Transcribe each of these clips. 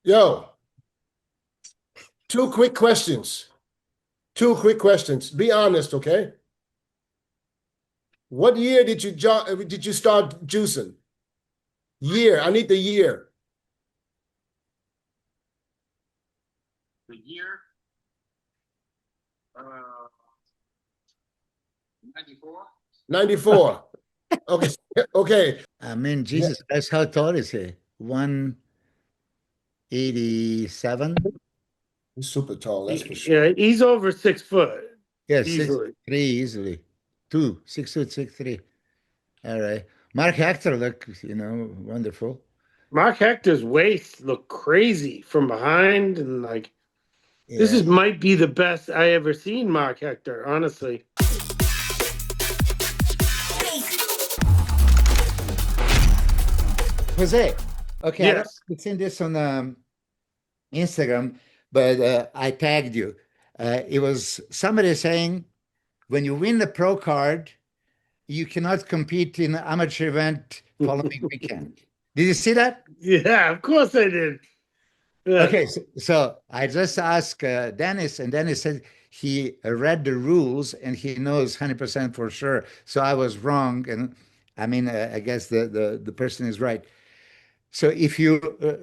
Yo, two quick questions. Two quick questions. Be honest, okay? What year did you start juicing? Year. I need the year. The year, uh, 94. 94. Okay. Okay. I mean, Yeah. Jesus Christ, how tall is he? 187? He's super tall, that's for sure. Yeah, he's over 6 foot Yeah, easily. 6'3" easily. 6'2", 6'3". All right. Mark Hector look, wonderful. Mark Hector's waist looked crazy from behind, and like this Yeah. might be the best I ever seen Mark Hector, honestly. Jose, okay, I don't know Yes. if you've seen this on Instagram, but I tagged you. It was somebody saying when you win the pro card, you cannot compete in amateur event following weekend. Did you see that? Yeah, of course I did. Yeah. Okay, so I just asked Dennis, and Dennis said he read the rules and he knows 100% for sure. So I was wrong, and I mean, I guess the person is right. So if you,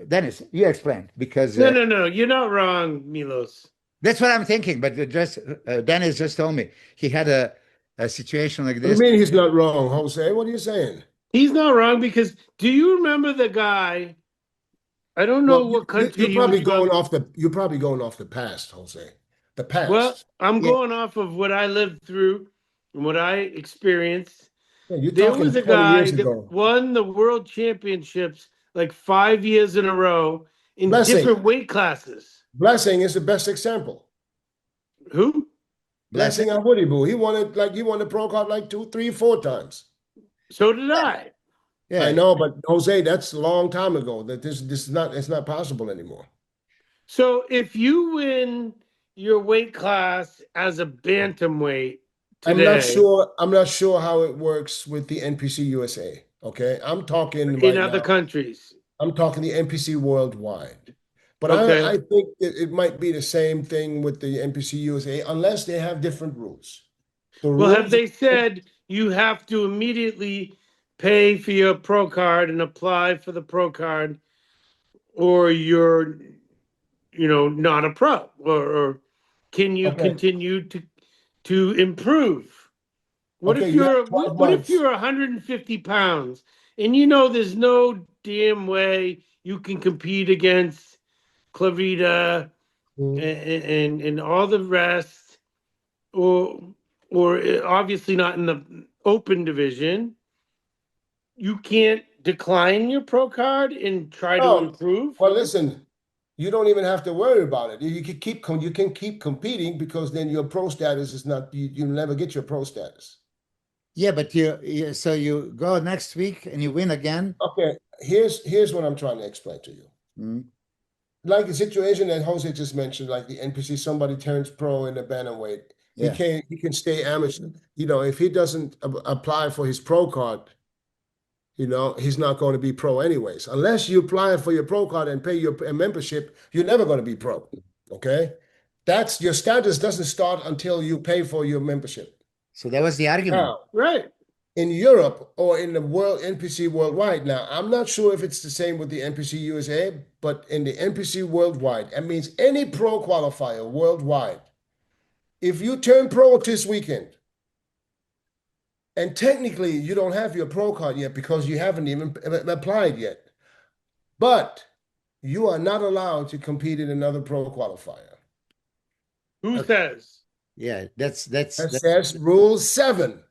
Dennis, you explain because No. You're not wrong, Milos. that's what I'm thinking. But just Dennis just told me he had a situation like What do you this. mean he's not wrong, Jose? What are you saying? He's not wrong because do you remember the guy? I don't know Well, what country he was from. you're probably going off the past, Jose. The Well, past. I'm Yeah. going off of what I lived through and what I experienced. Yeah, you're There talking was a 20 guy years that ago. won the world championships like 5 years in a row in Blessing. different weight classes. Blessing is the best example. Who? Blessing on Woody Boo. He won the pro card like 2, 3, 4 times. So did I. Yeah. I know, but Jose, that's a long time ago. That this is not it's not possible anymore. So if you win your weight class as a bantamweight today I'm not sure how it works with the NPC USA. Okay. I'm talking in right other now. countries, I'm talking the NPC worldwide. But Okay. I think it might be the same thing with the NPC USA unless they have different rules. The well, have rules they said you have to immediately pay for your pro card and apply for the pro card, or you're, not a pro, or can you Okay. continue to improve? What Okay, if you have you're 12 what if months. you're 150 pounds and you know there's no damn way you can compete against Clarita Mhm. and all the rest, or obviously not in the open division. You can't decline your pro card and try to Oh, improve. well, listen, you don't even have to worry about it. You can keep competing because then your pro status is not you never get your pro status. Yeah, but so you go next week and you win again. Okay, here's what I'm trying to explain to you. Mm. Like the situation that Jose just mentioned, like the NPC, somebody turns pro in the bantamweight. Yeah. He can stay amateur. If he doesn't apply for his pro card, he's not going to be pro anyways. Unless you apply for your pro card and pay your membership, you're never going to be pro. Okay? That's your status doesn't start until you pay for your membership. So that was the argument. Now, Right. in Europe or in the world NPC worldwide, now I'm not sure if it's the same with the NPC USA, but in the NPC worldwide, that means any pro qualifier worldwide. If you turn pro this weekend, and technically you don't have your pro card yet because you haven't even applied yet, but you are not allowed to compete in another pro qualifier. Who says? Yeah, that's That says Rule 7.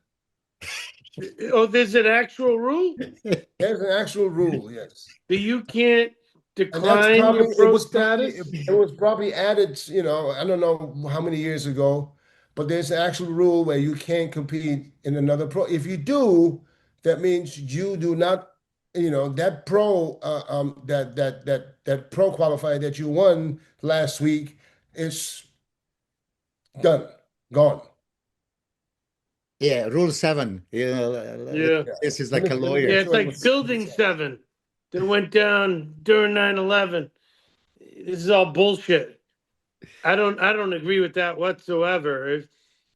Oh, there's an actual rule There's an actual rule, yes. that you can't And that's decline probably your pro status. it was probably added, I don't know how many years ago, but there's an actual rule where you can't compete in another pro. If you do, that means you do not, that pro that pro qualifier that you won last week is done, gone. Yeah, Rule 7. Yeah. This is like a lawyer. Yeah, it's like Building 7 that went down during 9/11. this is all bullshit. I don't agree with that whatsoever.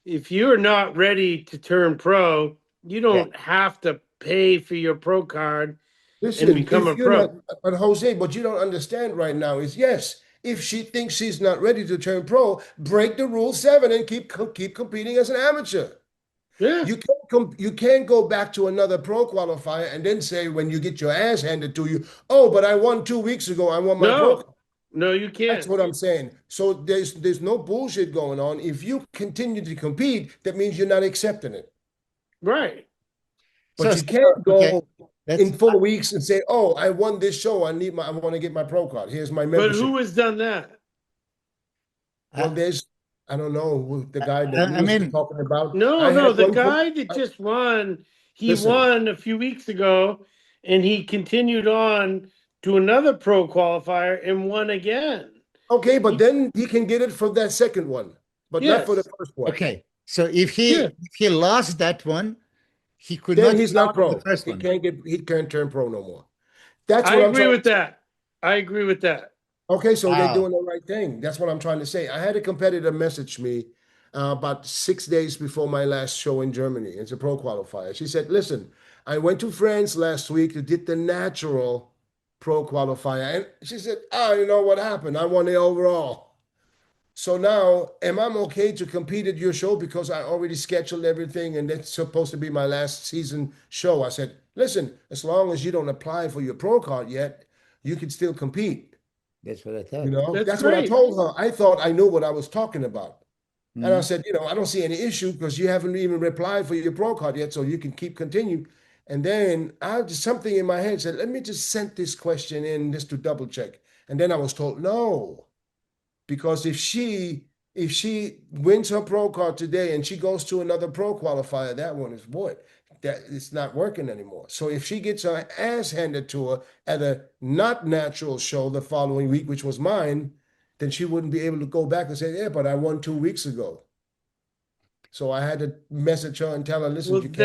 If you're not ready to turn pro, you Yeah. don't have to pay for your pro card and Listen, become a if you're not, pro. but Jose, what you don't understand right now is yes, if she thinks she's not ready to turn pro, break the rule 7 and keep competing as an amateur. Yeah. You can't go back to another pro qualifier and then say when you get your ass handed to you, oh, but I won 2 weeks ago. I won my pro. No. No, you That's can't. what I'm saying. So there's no bullshit going on. If you continue to compete, that means you're not accepting it. Right. But So, you can't okay, go let's in 4 weeks and say, "Oh, I won this show. I want to get my pro card. Here's my But membership." who has done that? Well, I, I don't know the guy that I you was mean, talking about. No, I no, had the one. guy that just won, he Listen, won a few weeks ago and he continued on to another pro qualifier and won again. okay, but He, then he can get it for that second one, but not for the yes. first one. okay. So Yeah. if he lost that one, he could Then not he's not count on the pro. first one. He can't turn pro no more. That's I what I'm agree trying with to say. that. I agree with that. Okay, so they're Wow. doing the right thing. That's what I'm trying to say. I had a competitor message me about 6 days before my last show in Germany. It's a pro qualifier. She said, "Listen, I went to France last week to did the natural pro qualifier." And she said, "Oh, you know what happened? I won the overall. So now, am I okay to compete at your show because I already scheduled everything and that's supposed to be my last season show?" I said, "Listen, as long as you don't apply for your pro card yet, you can still compete." That's what I You thought. know, That's that's what I great. told her. I thought I knew what I was talking about. And I Mhm. said, I don't see any issue because you haven't even replied for your pro card yet, so you can keep continue. And then I just something in my head said, let me just send this question in just to double check. And then I was told no, because if she wins her pro card today and she goes to another pro qualifier, that one is void. That it's not working anymore. So if she gets her ass handed to her at a not natural show the following week, which was mine, then she wouldn't be able to go back and say, "Yeah, but I won 2 weeks ago." So I had to message her and tell her, "Listen, Well, you can't."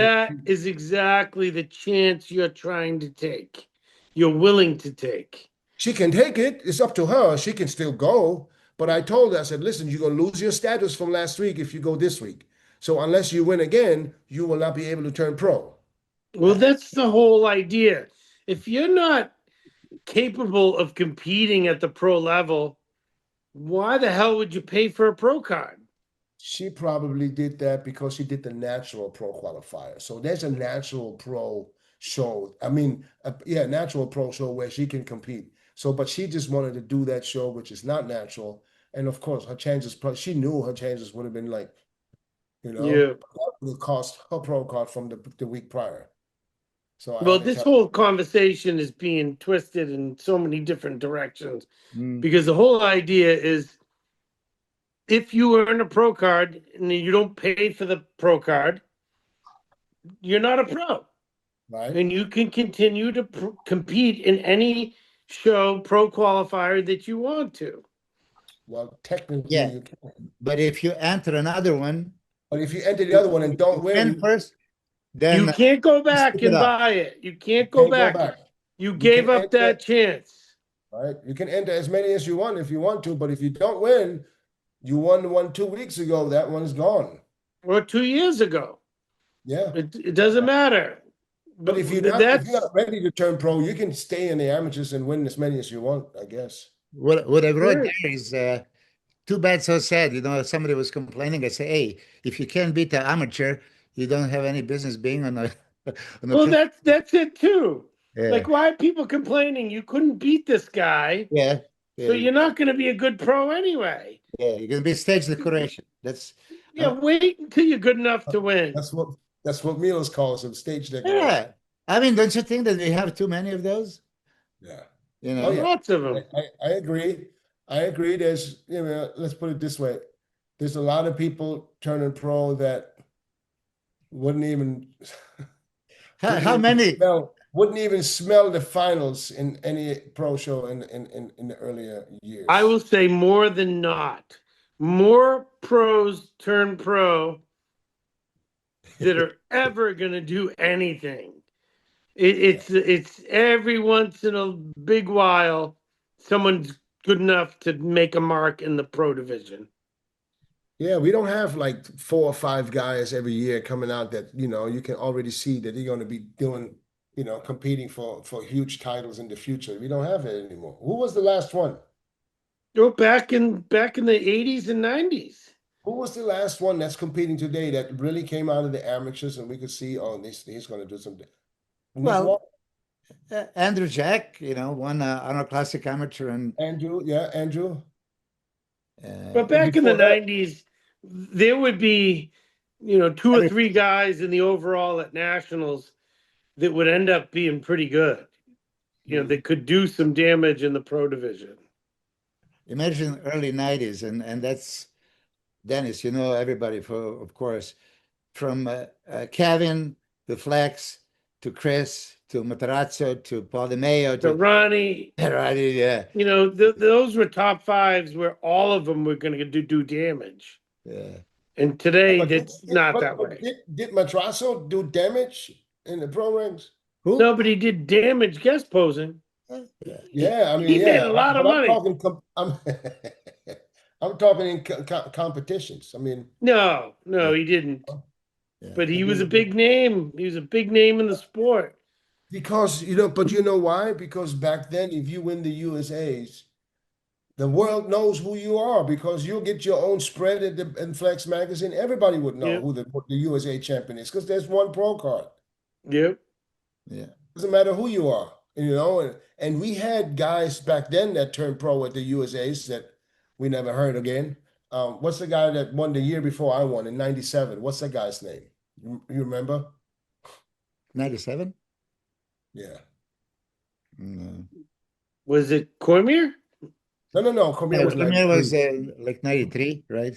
that is exactly the chance you're trying to take. You're willing to take. She can take it. It's up to her. She can still go. But I told her, I said, "Listen, you're going to lose your status from last week if you go this week. So unless you win again, you will not be able to turn pro." Well, that's the whole idea. If you're not capable of competing at the pro level, why the hell would you pay for a pro card? She probably did that because she did the natural pro qualifier. So there's a natural pro show. I mean, yeah, natural pro show where she can compete. So, but she just wanted to do that show, which is not natural. And of course, her chances, she knew her chances would have been like, Yeah. that would cost her pro card from the week prior. So I Well, had to this tell whole conversation is being twisted in so many different directions Mm. because the whole idea is if you earn a pro card and you don't pay for the pro card, you're not a pro. right? And you can continue to compete in any show pro qualifier that you want to. Well, technically Yeah. you can. But if you enter another one, But if you enter the other one and don't win win, first, You then can't go you back stick it and up. buy it. You can't go Can't go back. back. You You can gave up enter. that chance. Right? You can enter as many as you want if you want to, but if you don't win, you won the one 2 weeks ago, that one's gone. Or 2 years ago. Yeah. It doesn't matter. But But if you're that's not ready to turn pro, you can stay in the amateurs and win as many as you want, I guess. what I wrote right. there is too bad, so sad. Somebody was complaining. I say, hey, if you can't beat the amateur, you don't have any business being on a on a Well, pro. that's it too. Yeah, Like, why are people complaining you couldn't beat this guy? yeah, So yeah, you're not going to be a good pro anyway. yeah. You're gonna be stage decoration. That's Yeah, wait until you're good enough to win. That's what Milos calls them, stage decoration. yeah. I mean, don't you think that we have too many of those? Yeah. You Oh know? yeah. Lots of them. I agree. I agree. There's, let's put it this way. There's a lot of people turning pro that wouldn't even How many? wouldn't even smell the finals in any pro show in the earlier I years. will say more than not. More pros turn pro that are ever going to do anything. It's every once in a big while someone's good enough to make a mark in the pro division. Yeah, we don't have like 4 or 5 guys every year coming out that, you can already see that they're going to be doing, competing for huge titles in the future. We don't have it anymore. Who was the last one? Oh, back in the 80s and 90s. Who was the last one that's competing today that really came out of the amateurs and we could see, oh, he's going to do something? Well, Andrew Jack, won Arnold Classic Amateur and Andrew, yeah, Andrew. But back in the Before that, 90s, there would be, 2 or 3 guys in the overall at nationals that would end up being pretty good. They could do some damage in the pro division. imagine early 90s, and that's Dennis, everybody, of course, from Kevin to Flex to Chris to Matarazzo to Paul DeMeo So to Ronnie, Ronnie, yeah, those were top fives where all of them were going to do damage. yeah. And today, but it's not that way. did Matrasso do damage in the pro ranks? Who? No, but he did damage guest posing. Yeah, I mean, He made yeah, a lot of but money. I'm talking in competitions. I mean, No, he didn't. Yeah. But he was a big name. He was a big name in the sport. because but you know why? Because back then, if you win the USA's, the world knows who you are because you'll get your own spread in Flex magazine. Everybody would know Yep. who the USA champion is because there's one pro card. Yep. Yeah. Doesn't matter who you are, and we had guys back then that turned pro at the USA's that we never heard again. What's the guy that won the year before I won in '97? What's that guy's name? You remember? 97? Yeah. No. Was it Cormier? No. Cormier Yeah, was Cormier 93. was like 93, right?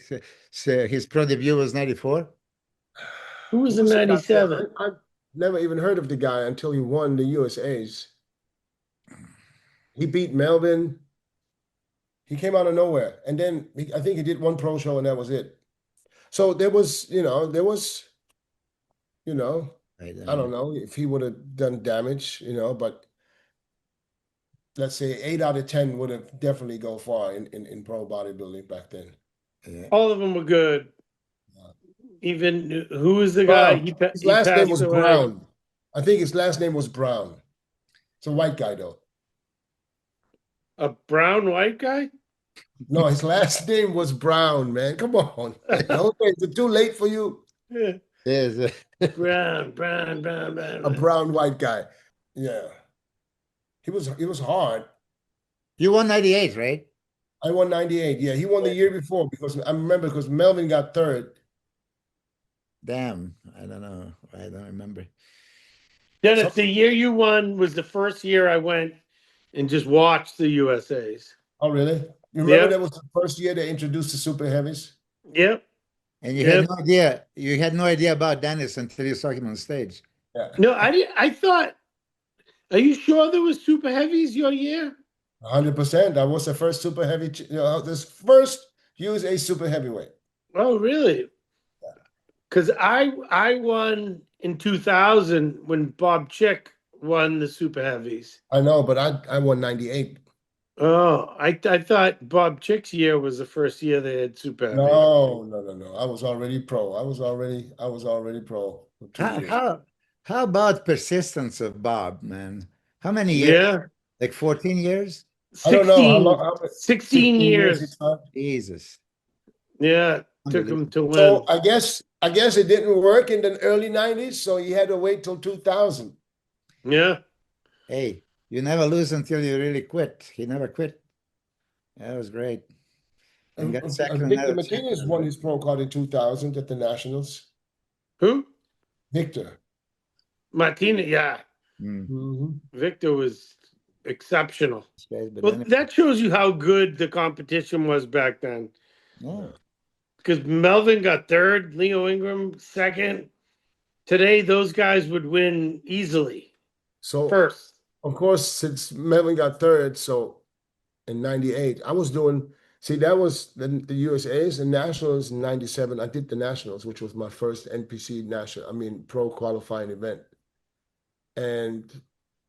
So his pro debut was 94. Who was Who in was the guy? Yeah, 97? I've never even heard of the guy until he won the USA's. He beat Melvin. He came out of nowhere, and then I think he did one pro show, and that was it. So there was, I don't know if he would have done damage, but let's say 8 out of 10 would have definitely go far in pro bodybuilding back then. Yeah. All of them were good. Even who was the Brown. guy? His He last name passed was away. Brown. I think his last name was Brown. It's a white guy though. A brown white guy? No, his last name was Brown, man. Come on. Okay, is it too late for you? Yeah. Yes. Brown. A brown white guy. Yeah. He was hard. You won 98, right? I won 98. Yeah, he won the year before because I remember because Melvin got third. Damn, I don't know. I don't remember. Dennis, the year you won was the first year I went and just watched the USA's. Oh, really? You remember Yep. that was the first year they introduced the super heavies? Yep. And you Yep. had no idea. You had no idea about Dennis until you saw him on stage. Yeah. No, I didn't. I thought. Are you sure there was super heavies your year? 100%. I was the first super heavy, this first USA super heavyweight. Oh, really? Because I won in 2000 when Bob Chick won the super heavies. I know, but I won 98. Oh, I thought Bob Chick's year was the first year they had super heavies. No. I was already pro. I was already pro for 2 years. How about persistence of Bob, man? How many years? Yeah. Like 14 years? I don't know how long. 16 years. he tried. Jesus. Yeah, took him to win. So I guess it didn't work in the early 90s, so he had to wait till 2000. Yeah. Hey, you never lose until you really quit. He never quit. That was great. And got second. Victor Martinez won his pro card in 2000 at the Nationals. Who? Victor. Martinez, yeah. Mm-hmm. Victor was exceptional. But Well, that shows you how good the competition was back then. yeah. Because Melvin got third, Leo Ingram second. Today, those guys would win easily. So First. of course, since Melvin got third, so in 98, I was doing, that was the USA's and Nationals in 97. I did the Nationals, which was my first NPC pro qualifying event. And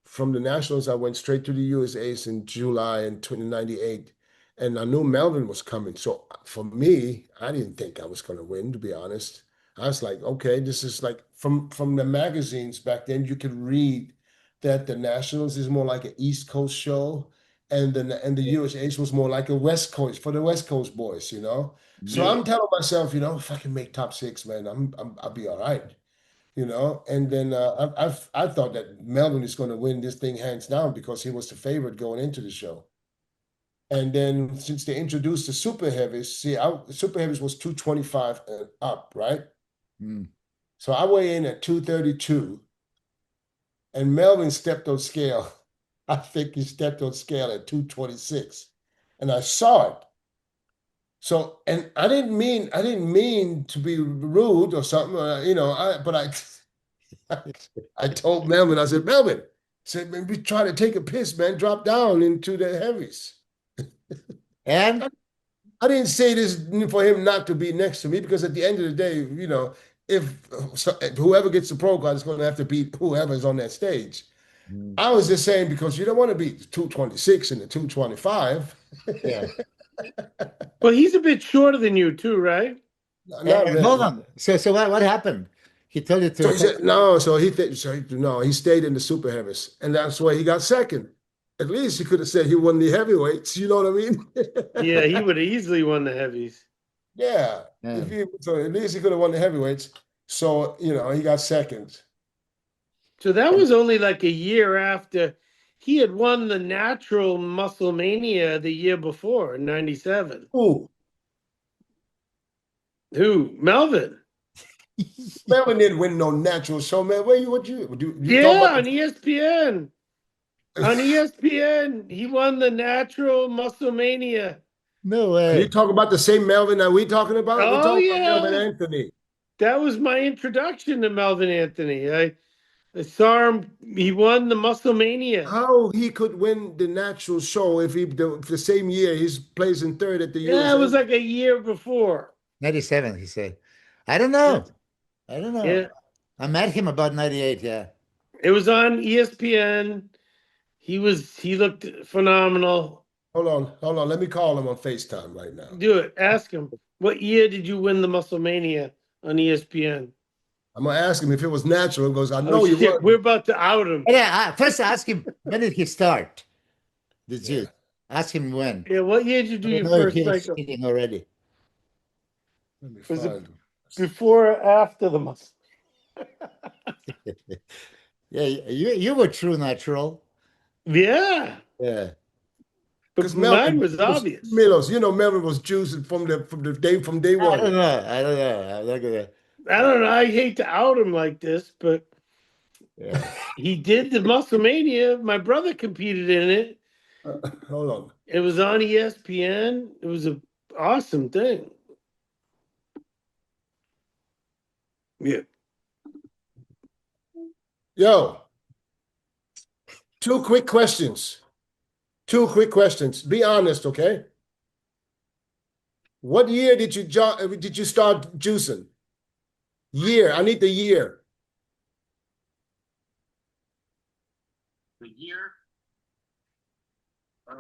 from the Nationals, I went straight to the USA's in July in 1998. and I knew Melvin was coming. So for me, I didn't think I was going to win, to be honest. I was like, okay, this is like from the magazines back then, you could read that the Nationals is more like an East Coast show, and the USA's was more like a West Coast for the West Coast boys, you know. So Yeah. I'm telling myself, you know, if I can make top six, man, I'll be all right, you know. And then I thought that Melvin is going to win this thing hands down because he was the favorite going into the show. And then since they introduced the super heavies, see, super heavies was 225 and up, right? Mm. So I weigh in at 232, and Melvin stepped on scale. I think he stepped on scale at 226, and I saw it. So, and I didn't mean to be rude or something, you know. I told Melvin, I said, Melvin, I said, man, we try to take a piss, man, drop down into the heavies. And I didn't say this for him not to be next to me because at the end of the day, you know, if whoever gets the pro card is going to have to beat whoever's on that stage. mm, I was just saying because you don't want to beat the 226 and the 225. yeah. Well, he's a bit shorter than you too, right? Not Hold really. on. So what happened? He told you So he to. said no. No. He stayed in the super heavies, and that's why he got second. At least he could have said he won the heavyweights. You know what I mean? Yeah, he would have easily won the heavies. Yeah. Yeah. So at least he could have won the heavyweights. So you know he got second. So that was only like a year after he had won the natural muscle mania the year before in 97. Ooh, Who? Melvin. Melvin didn't win no natural show, man. You talking Yeah, about on ESPN. On ESPN, he won the natural muscle mania. No Are you way. talking about the same Melvin that we talking about? We're Oh talking about Melvin yeah. Anthony. That was my introduction to Melvin Anthony. I saw him, he won the muscle mania. How he could win the natural show if the same year he's plays in third at the Yeah, it USA? was like a year before. 97, he said. I don't Yeah. know. I don't know. Yeah. I met him about 98, yeah. It was on ESPN. He looked phenomenal. Hold on. Let me call him on FaceTime right now. Do it. Ask him. What year did you win the muscle mania on ESPN? I'm gonna ask him if it was natural. He goes, I Oh know you shit, were. we're about to out him. Yeah, first ask him, when did he start? The Yeah. juice. Ask him when. Yeah, what year did you do I don't your know if first he was cycle? cheating already. Let me Was it find him. before or after the muscle? Yeah, you were true natural. Yeah, Yeah. but Because mine Melvin was was obvious. Milos, you know, Melvin was juicing from day I don't one. know. I don't know. I'm not gonna. I don't know. I hate to out him like this, but Yeah. he did the muscle mania. My brother competed in it. Hold on. It was on ESPN. It was an awesome thing. Yeah. Yo, two quick questions. Two quick questions. Be honest, okay? What year did you start juicing? Year. I need the year. The year, uh,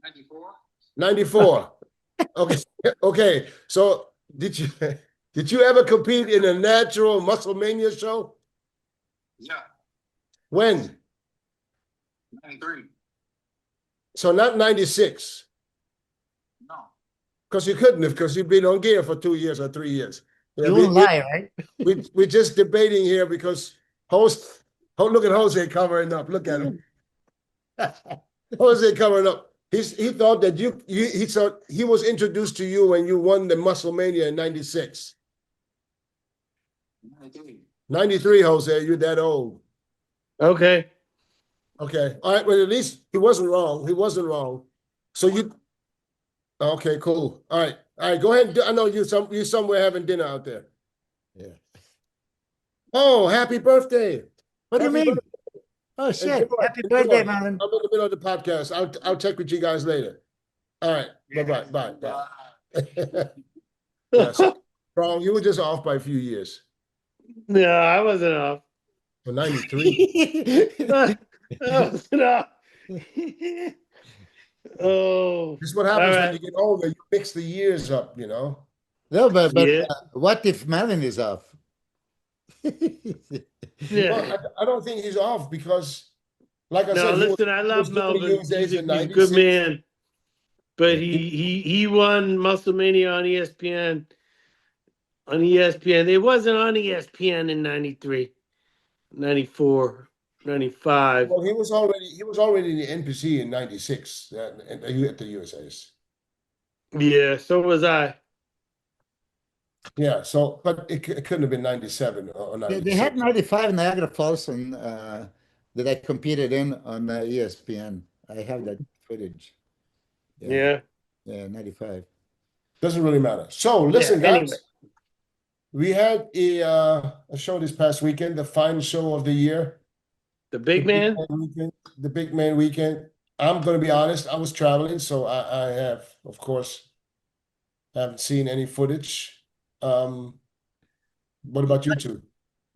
94. 94. Okay. Okay. So did you ever compete in a natural muscle mania show? Yeah, When? 93. So not 96. No. Because you couldn't have, because you've been on gear for 2 years or 3 years. Yeah, You won't lie, right? we're just debating here because look at Jose covering up. Look at him. Jose covering up. He thought that he thought he was introduced to you when you won the Muscle Mania in 96. 93. 93, Jose, you're that old. Okay. Okay. All right. Well, at least he wasn't wrong. He wasn't wrong. So okay, cool. All right. All right. Go ahead. I know you somewhere having dinner out there. Yeah. Oh, happy birthday. What do you Happy mean? Oh shit. Enjoy, Happy enjoy. birthday, man. I'm in the middle of the podcast. I'll check with you guys later. All right. Bye. Bye. Yeah, so, wrong. You were just off by a few years. No, I wasn't off. For 93. I wasn't off. Oh, This is what all happens when right. you get older. You mix the years up, you know. No, but Yeah. what if Melvin is off? Well, Yeah. I don't think he's off because, like I No, said, listen, I he was love doing the Melvin. USA's in He's a good '96. man. But Yeah. he won Musclemania on ESPN. On ESPN. It wasn't on ESPN in 93, 94, 95. Well, he was already in the NPC in '96 at the USA's. Yeah, so was I. Yeah, so but it couldn't have been '97 or They had '96. 95 Niagara Falls and that I competed in on ESPN. I have that footage. Yeah, Yeah. yeah, 95. Doesn't really matter. So Yeah. listen, Anyway, guys, we had a show this past weekend, the final show of the year, the the big Big man. Man Weekend. The Big Man Weekend. I'm going to be honest. I was traveling, so I have, of course, haven't seen any footage. What about you two?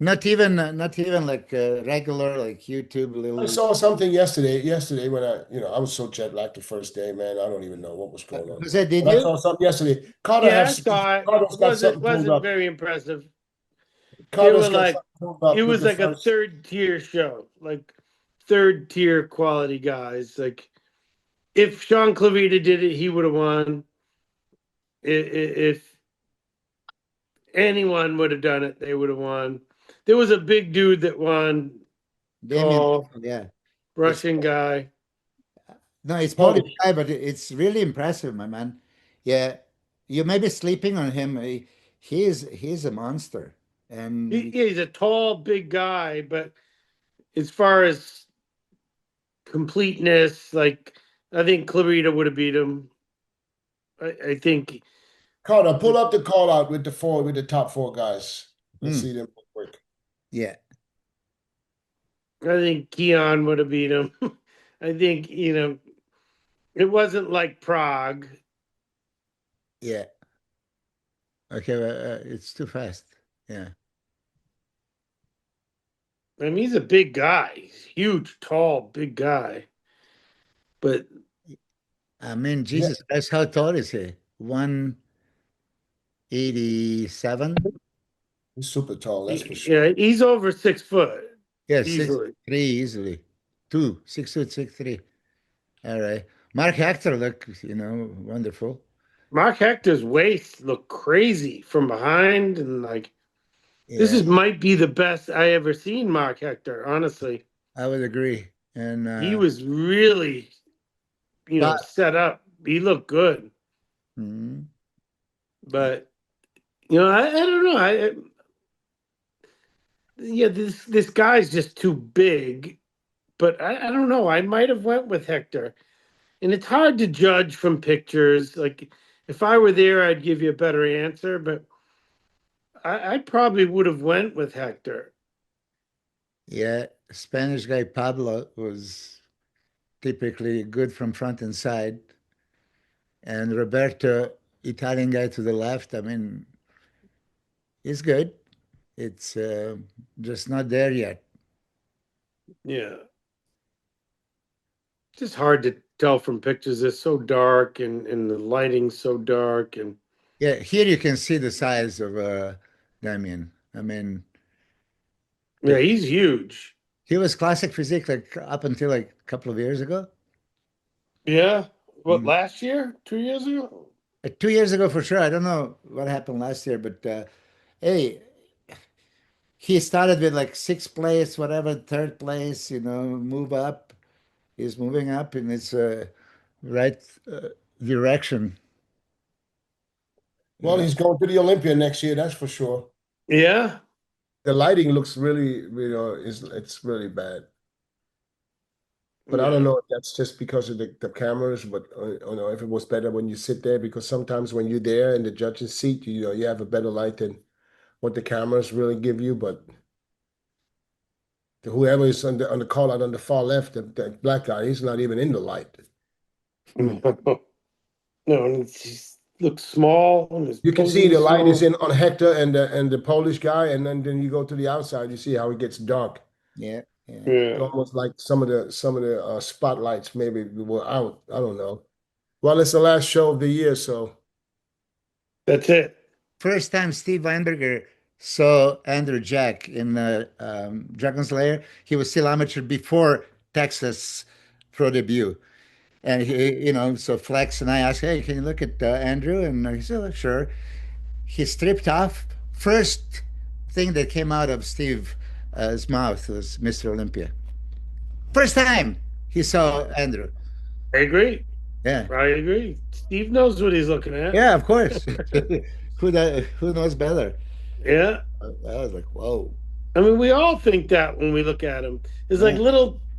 Not even like regular like YouTube I little. saw something yesterday. Yesterday when I was so jet lagged the first day, man. I don't even know what was going on. Jose, did But I you? saw something yesterday. Yeah, I saw it. Carter's got something pulled Wasn't up. very impressive. They were Carter's got like something pulled it up with was the like a first. third tier show, like third tier quality guys. Like if Sean Clavita did it, he would have won. If anyone would have done it, they would have won. There was a big dude that won, Damien, tall yeah. It's Russian guy. no, it's Polish Polish. guy, but it's really impressive, my man. Yeah, you may be sleeping on him. He's a monster, and He's a tall, big guy, but as far as completeness, like I think Clarita would have beat him. I think Carter, pull up the call out with the top four guys. Let's mm, see them real quick. yeah, Keon would have beat him. I think it wasn't like Prague. yeah. Okay, well, it's too fast. Yeah, I mean, he's a big guy. He's huge, tall, big guy. But I mean, Yeah, Jesus Christ, how tall is he? 187? he's super tall, that's for sure. yeah, he's over 6 foot Yeah, six easily. three easily. 6'2", 6'3". All right. Mark Hector look, wonderful. Mark Hector's waist looked crazy from behind, and like this Yeah, is might be the best I ever seen Mark Hector. Honestly, I would agree. And he was really but set up. He looked good, mm, but I don't know. Yeah, this guy's just too big. But I don't know. I might have went with Hector, and it's hard to judge from pictures. Like if I were there, I'd give you a better answer. But I probably would have went with Hector. yeah, Spanish guy Pablo was typically good from front and side. And Roberto, Italian guy to the left, I mean, he's good. It's just not there yet. Yeah, just hard to tell from pictures. It's so dark, and the lighting's so dark, and Yeah, here you can see the size of Damien. I mean, yeah, he's huge. he was classic physique like up until like a couple of years ago. Yeah. What, Mm. last year? 2 years ago? 2 years ago for sure. I don't know what happened last year, but hey, he started with like sixth place, whatever, third place, move up. He's moving up in its right direction. Well, Yeah. he's going to the Olympia next year, that's for sure. Yeah. The lighting looks really, it's really bad. But I don't Yeah. know if that's just because of the cameras, but if it was better when you sit there, because sometimes when you're there in the judge's seat, you have a better light than what the cameras really give you. But whoever is on the call out on the far left, the black guy, he's not even in the light. No, and he looks small and his You can see posing's the light is small. in on Hector and the Polish guy, and then you go to the outside, you see how it gets dark. Yeah. Yeah. Yeah. Almost like some of the spotlights maybe were out. I don't know. Well, it's the last show of the year, so That's it. First time Steve Weinberger saw Andrew Jack in Dragon's Lair, he was still amateur before Texas pro debut. And so Flex and I asked, hey, can you look at Andrew? And he said, "Oh, sure." He stripped off. First thing that came out of Steve's mouth was Mr. Olympia. First time he saw Andrew. I agree. Yeah. I agree. Steve knows what he's looking at. Yeah, of course. Who knows better? Yeah. I was like, whoa. I mean, we all think that when we look at him. There's like Yeah.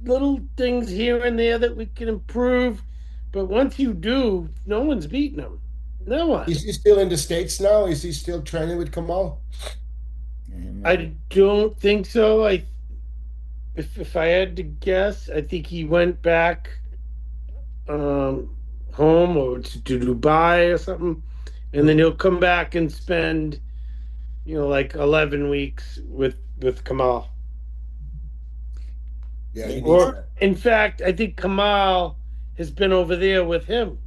little things here and there that we can improve, but once you do, no one's beating him. No one. is he still in the States now? Is he still training with Kamal? I don't think so. If I had to guess, I think he went back home or to Dubai or something, and then he'll come back and spend, like 11 weeks with Kamal. Yeah, he needs Or that. in fact, I think Kamal has been over there with him,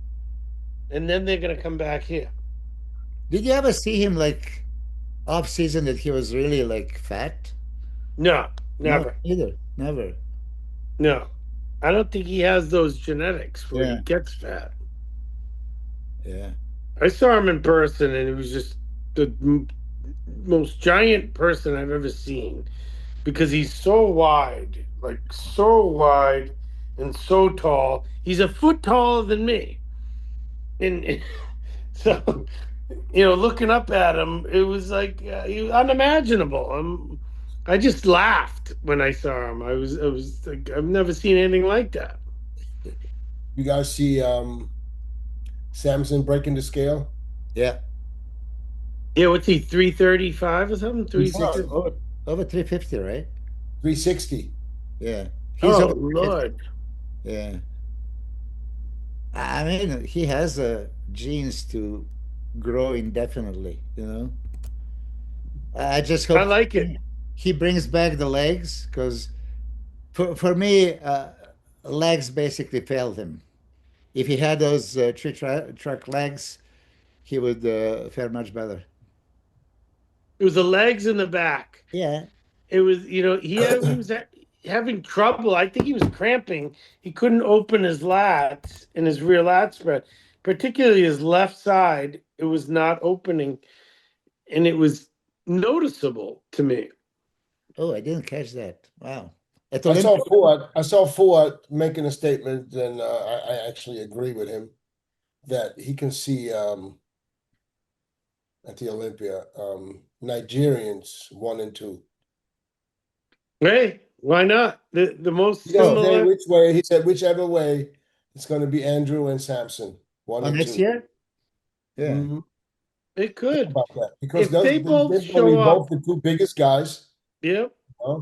and then they're gonna come back here. Did you ever see him like off season that he was really like fat? No, No, never. either. Never. No, I don't think he has those genetics where Yeah. he gets fat. Yeah. I saw him in person, and he was just the most giant person I've ever seen because he's so wide, like so wide and so tall. He's a foot taller than me, and so looking up at him, it was like he was unimaginable. I just laughed when I saw him. I was like, I've never seen anything like that. You guys see Samson breaking the scale? Yeah. Yeah, what's he, 335 or something? 360? Over 350, right? 360. Yeah. He's Oh over 350. Lord. Yeah. I mean, he has genes to grow indefinitely. I just I hope like it. he brings back the legs because for me, legs basically failed him. If he had those truck legs, he would fare much better. It was the legs and the back. Yeah. It was, he was having trouble. I think he was cramping. He couldn't open his lats and his rear lat spread, particularly his left side. It was not opening, and it was noticeable to me. Oh, I didn't catch that. Wow. At I saw Olympia. Ford. I saw Ford making a statement, and I actually agree with him that he can see at the Olympia Nigerians 1 and 2. Hey, why not? The most He doesn't say similar. which way. He said whichever way, it's going to be Andrew and Samson 1 and Next 2. year? Yeah. Mhm. It Think could. about that because If they both they're going to show be up, both the two biggest guys. yeah, Huh?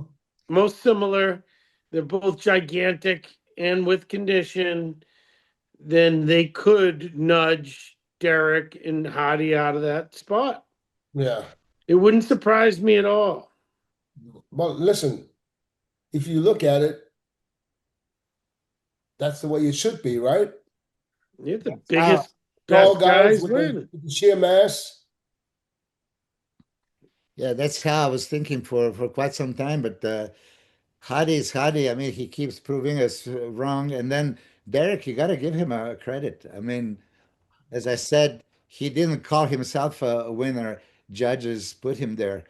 most similar. They're both gigantic and with condition. Then they could nudge Derek and Hadi out of that spot. Yeah. It wouldn't surprise me at all. But listen, if you look at it, that's the way it should be, right? You're the biggest, Tall best guys guys with winning. the sheer mass. Yeah, that's how I was thinking for quite some time. But Hadi is Hadi. I mean, he keeps proving us wrong. And then Derek, you got to give him a credit. I mean, as I said, he didn't call himself a winner. Judges put him there.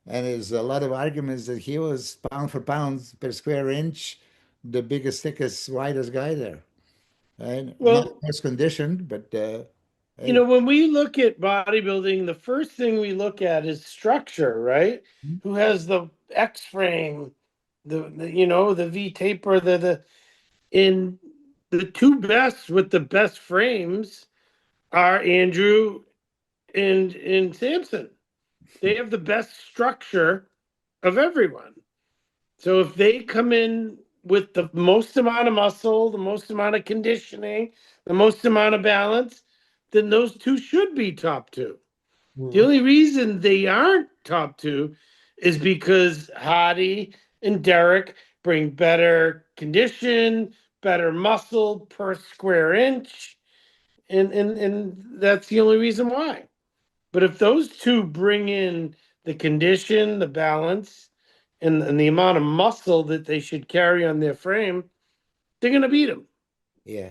And there's a lot of arguments that he was pound for pound per square inch, the biggest, thickest, widest guy there. Right? Not Well, most conditioned, but hey. when we look at bodybuilding, the first thing we look at is structure, right? Who has the X frame, the V taper, in the two best with the best frames are Andrew and Samson. They have the best structure of everyone. So if they come in with the most amount of muscle, the most amount of conditioning, the most amount of balance, then those two should be top two. The only reason they aren't top two is because Hadi and Derek bring better condition, better muscle per square inch, and that's the only reason why. But if those two bring in the condition, the balance, and the amount of muscle that they should carry on their frame, they're going to beat him. Yeah.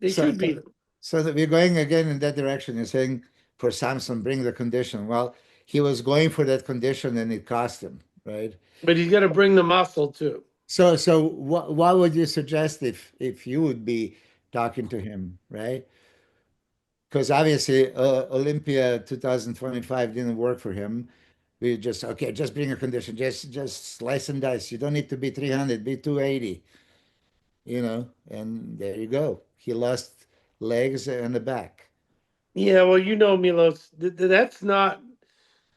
They So, should beat him. so that we're going again in that direction. You're saying for Samson, bring the condition. Well, he was going for that condition and it cost him, right? But he's got to bring the muscle too. So what would you suggest if you would be talking to him, right? Because obviously Olympia 2025 didn't work for him. We just okay, just bring a condition, just slice and dice. You don't need to be 300, be 280, and there you go. He lost legs and the back. Yeah, well, you know, Milos, that's not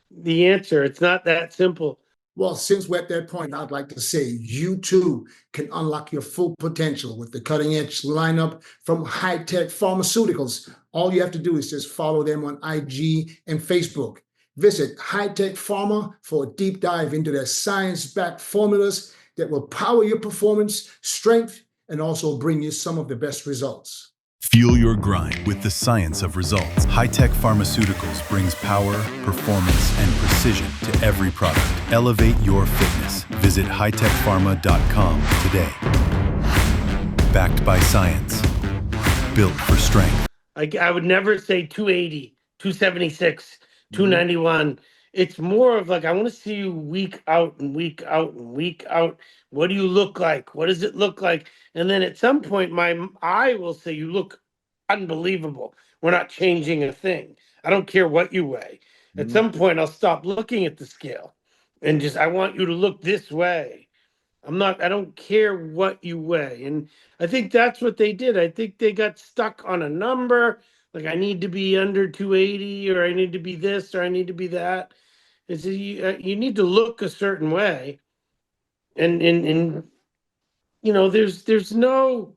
the answer. It's not that simple. Well, since we're at that point, I'd like to say you too can unlock your full potential with the cutting edge lineup from high tech pharmaceuticals. All you have to do is just follow them on IG and Facebook. Visit High Tech Pharma for a deep dive into their science backed formulas that will power your performance, strength, and also bring you some of the best results. Fuel your grind with the science of results. High-tech pharmaceuticals brings power, performance, and precision to every product. Elevate your fitness. Visit hightechpharma.com today. Backed by science. Built for strength. I would never say 280, 276, 291. It's more of like, I want to see you week out and week out and week out. What do you look like? What does it look like? And then at some point, my eye will say, you look unbelievable. We're not changing a thing. I don't care what you weigh. At some point, I'll stop looking at the scale and just, I want you to look this way. I don't care what you weigh. And I think that's what they did. I think they got stuck on a number. Like, I need to be under 280, or I need to be this, or I need to be that. It's you need to look a certain way. And there's no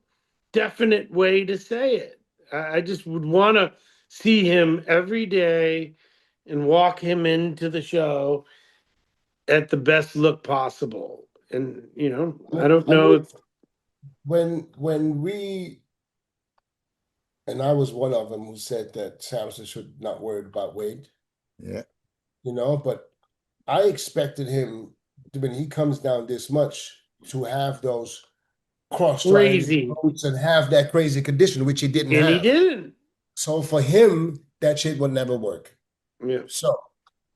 definite way to say it. I just would want to see him every day and walk him into the show at the best look possible. And I don't know if when we, and I was one of them who said that Samson should not worry about weight. Yeah. But I expected him to, when he comes down this much, to have those crazy, cross and have that crazy condition, which he didn't and have. he didn't. So for him, that shit would never work. Yeah. So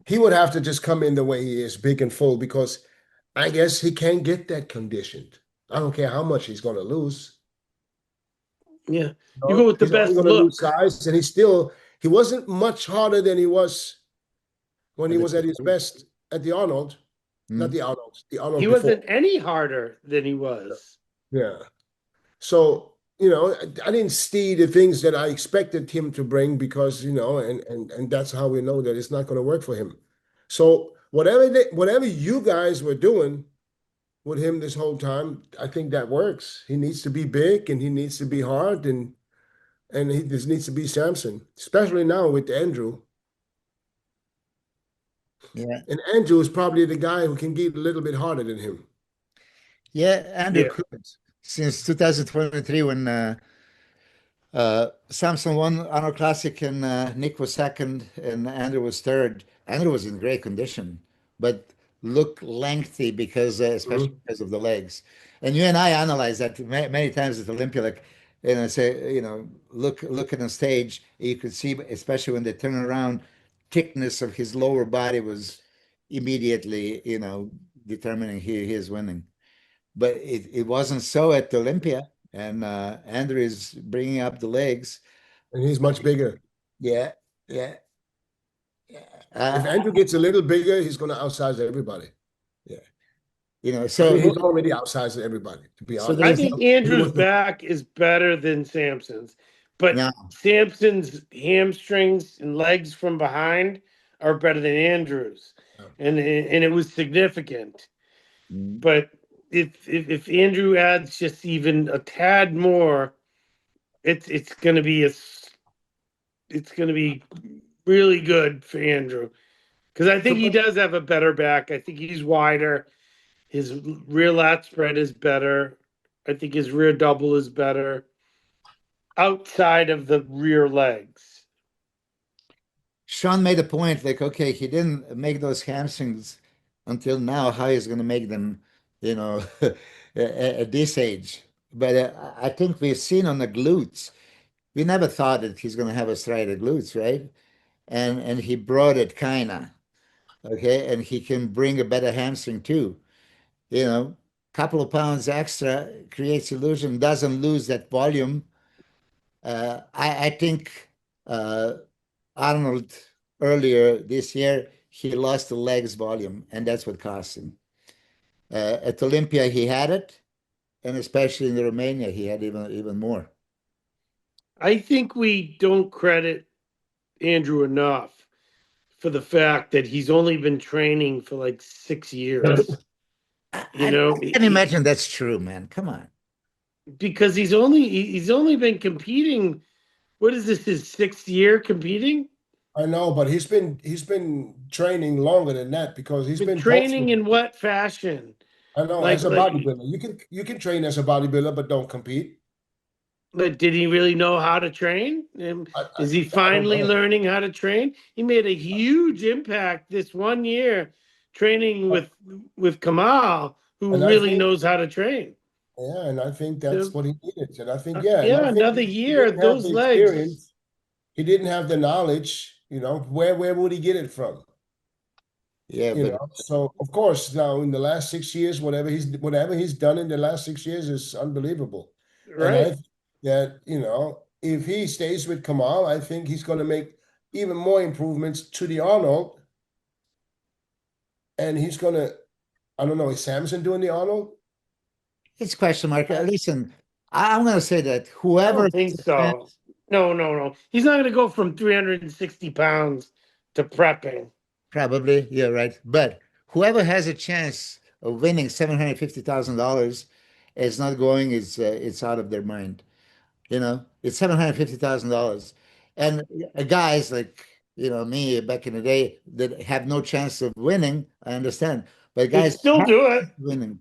he would have to just come in the way he is, big and full, because I guess he can't get that conditioned. I don't care how much he's going to lose. Yeah. You go with the He's best only gonna look. lose size, and he wasn't much harder than he was when he was at his best at the Arnold. Not the Arnold, the Arnold He before. wasn't any harder than he was. Yeah. So, I didn't see the things that I expected him to bring because, and that's how we know that it's not going to work for him. So whatever you guys were doing with him this whole time, I think that works. He needs to be big and he needs to be hard and this needs to be Samson, especially now with Andrew. Yeah. And Andrew is probably the guy who can get a little bit harder than him. Yeah, Andrew could. Since 2023, when Samson won Arnold Classic and Nick was second and Andrew was third. Andrew was in great condition, but looked lengthy especially because of the legs. And you and I analyzed that many times at Olympia, like, say, look at the stage, you could see, especially when they turn around, thickness of his lower body was immediately, determining he is winning. But it wasn't so at Olympia, and Andrew is bringing up the legs. And he's much bigger. Yeah. If Andrew gets a little bigger, he's going to outsize everybody. Yeah. So he's already outsized everybody, to be honest. I think Andrew's back is better than Samson's, but Samson's hamstrings and legs from behind are better than Andrew's, and it was significant. But if Andrew adds just even a tad more, it's going to be really good for Andrew, because I think he does have a better back. I think he's wider. His rear lat spread is better. I think his rear double is better. outside of the rear legs. Shawn made a point like, okay, he didn't make those hamstrings until now. How he's going to make them, you know, at this age? But I think we've seen on the glutes. We never thought that he's going to have a striated glutes, right? And he brought it kinda, okay, and he can bring a better hamstring too. You know, couple of pounds extra creates illusion, doesn't lose that volume. I think Arnold earlier this year he lost the legs volume, and that's what cost him. At Olympia he had it, and especially in Romania he had even more. I think we don't credit Andrew enough for the fact that he's only been training for like 6 years. You know, I can imagine that's true, man. Come on. because he's only been competing. What is this, his 6th year competing? I know, but he's been training longer than that because he's been Training boxing. in what fashion? I know, Like, as a bodybuilder, you can train as a bodybuilder, but don't compete. but did he really know how to train? Is he I don't finally know. learning how to train? He made a huge impact this 1 year training with Kamal, who And I really think, knows how to train. yeah, and I think that's So, what he needed. And I think, yeah, and I yeah, think another if he year, didn't have those the legs. experience, he didn't have the knowledge, where would he get it from? Yeah, but So of course now in the last 6 years, whatever he's done in the last 6 years is unbelievable. And I Right. think that, if he stays with Kamal, I think he's gonna make even more improvements to the Arnold. And he's gonna, I don't know, is Samson doing the Arnold? it's question mark. Listen, I'm going to say that I whoever don't think has a so. chance, No, no, no. He's not going to go from 360 pounds to prepping. probably, you're right. But whoever has a chance of winning $750,000 is not going, it's out of their mind. You know, it's $750,000. And guys like, me back in the day that have no chance of winning, I understand. But He'd guys still have do it. winning.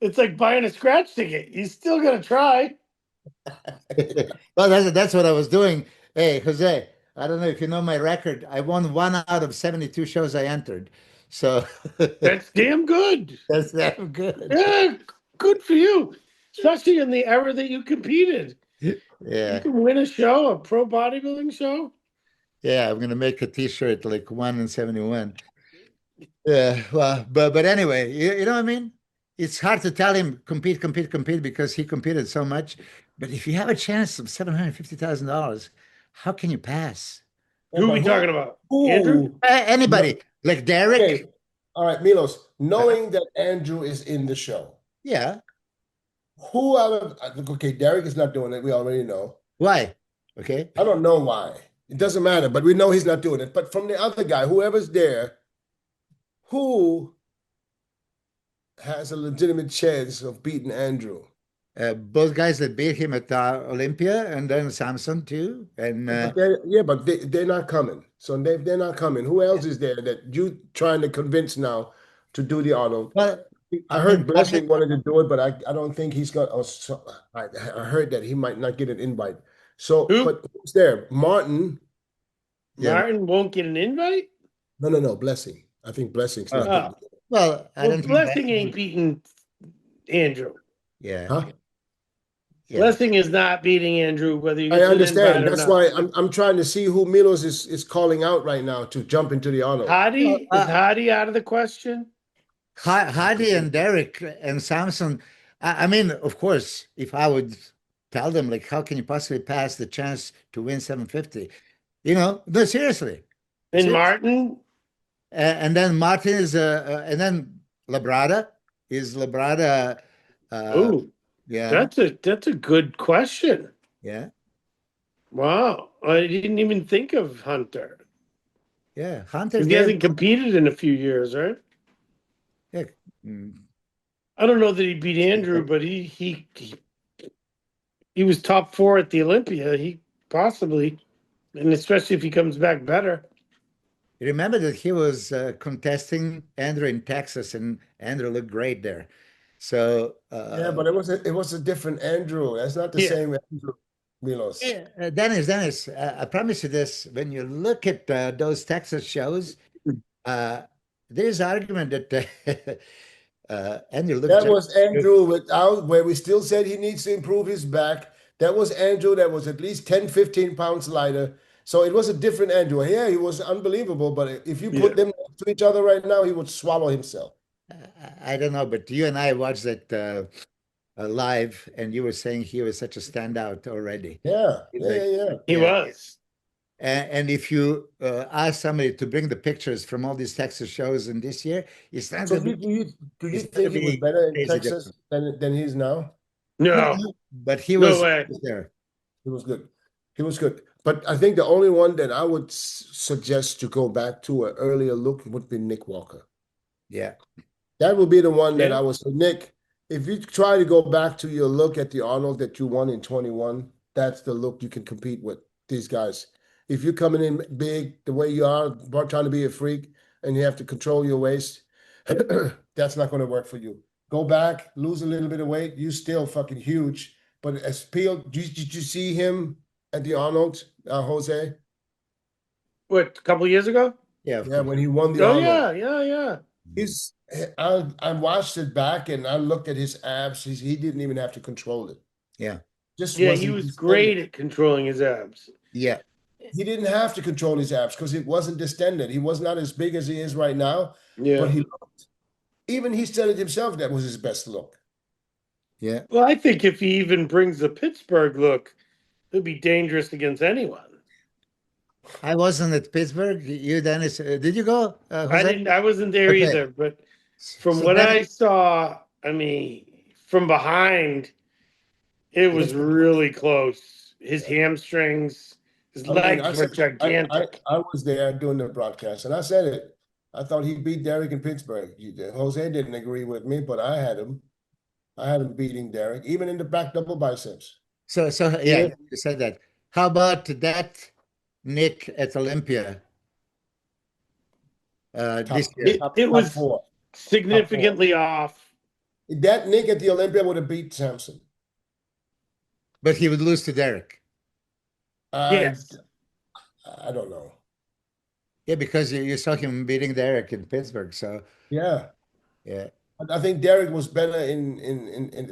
It's like buying a scratch ticket. He's still going to try. Well, that's what I was doing. Hey, Jose, I don't know if you know my record. I won one out of 72 shows I entered. So That's damn good. that's damn good. Yeah, good for you. Especially in the era that you competed. You Yeah. can win a show, a pro bodybuilding show. Yeah, I'm gonna make a t-shirt like 1 in 71. Yeah, well, but anyway, you know what I mean? It's hard to tell him compete, compete, compete because he competed so much. But if you have a chance of $750,000, how can you pass? Yeah, Who are but we talking about? Andrew? Anybody like okay, Derek? all right, Milos, knowing that Andrew is in the show, Yeah. who out of okay, Derek is not doing it, we already know. Why? Okay. I don't know why. It doesn't matter, but we know he's not doing it. But from the other guy, whoever's there, who has a legitimate chance of beating Andrew? Both guys that beat him at Olympia, and then Samson too. And But they're not coming. So they're not coming. Who else is there that you trying to convince now to do the Arnold? well, I I heard mean, Blessing wanted to do it, but I don't think he's got. Oh, so, I heard that he might not get an invite. So, Who? but who's there? Martin. yeah. Martin won't get an invite? No. Blessing. I think Blessing's not getting. Oh, Well, I well, don't think Blessing ain't beating Andrew. yeah, Huh? yeah. Blessing is not beating Andrew, whether he I gets an invite understand. or That's not. why I'm trying to see who Milos is calling out right now to jump into the Arnold. Well, Hadi? Is Hadi out of the question? Hadi and Derek and Samson. I mean, of course, if I would tell them like, how can you possibly pass the chance to win 750? No, seriously. And Seriously. Martin? And then Martin is and then Labrada is Labrada. Oh, Yeah, that's a good question. yeah, Wow. I didn't even think of Hunter. yeah. Hunter's Because he there. hasn't competed in a few years, right? Yeah. Mm. I don't know that he beat Andrew, but he was top 4 at the Olympia. He possibly, and especially if he comes back better. You remember that he was contesting Andrew in Texas, and Andrew looked great there. So Yeah, but it was a different Andrew. That's not the Yeah. same Andrew. Milos. Yeah, Dennis, I promise you this. When you look at those Texas shows, uh, there's argument that Andrew looked That just was Andrew without where we still said he needs to improve his back. That was Andrew that was at least 10, 15 pounds lighter. So it was a different Andrew. Yeah, he was unbelievable, but if you put them next to each other right now, he would swallow himself. I don't know, but you and I watched that live, and you were saying he was such a standout already. Yeah, He's yeah, like, yeah, yeah. He was. and if you ask somebody to bring the pictures from all these Texas shows in this year, it's not So going to be. do you It's going to think he was be better in crazy Texas different. than he is now? No, No, no, but he no was way. there. He was good. He was good. But I think the only one that I would suggest to go back to an earlier look would be Nick Walker. Yeah. That would be the one that Yeah. I would say, Nick, if you try to go back to your look at the Arnold that you won in 21, that's the look you can compete with these guys. If you're coming in big the way you are, trying to be a freak, and you have to control your waist, that's not going to work for you. Go back, lose a little bit of weight. You still fucking huge. But as peeled, did you see him at the Arnold, Jose? What, a couple years ago? Yeah, of Yeah, course. when he won the Oh Arnold. yeah. He's I watched it back and I looked at his abs. He didn't even have to control it. Yeah. Just Yeah, he wasn't was distended. great at controlling his abs. Yeah. He didn't have to control his abs because it wasn't distended. He was not as big as he is right now, Yeah. but he looked. Even he said it himself that was his best look. Yeah. Well, I think if he even brings the Pittsburgh look, he'll be dangerous against anyone. I wasn't at Pittsburgh. You, Dennis, did you go, I Jose? didn't. I wasn't there Okay. either. But from So what Dennis, I saw, I mean, from behind, it was really close. His hamstrings, his I mean, legs were gigantic. I was there doing the broadcast and I said it. I thought he beat Derek in Pittsburgh. Jose didn't agree with me, but I had him. I had him beating Derek, even in the back double biceps. so Yeah. you said that. How about that Nick at Olympia this year? It was Top four. significantly off. That Nick at the Olympia would have beat Samson. But he would lose to Derek. Yes. I don't know. Yeah, because you saw him beating Derek in Pittsburgh. So Yeah. yeah. I think Derek was better in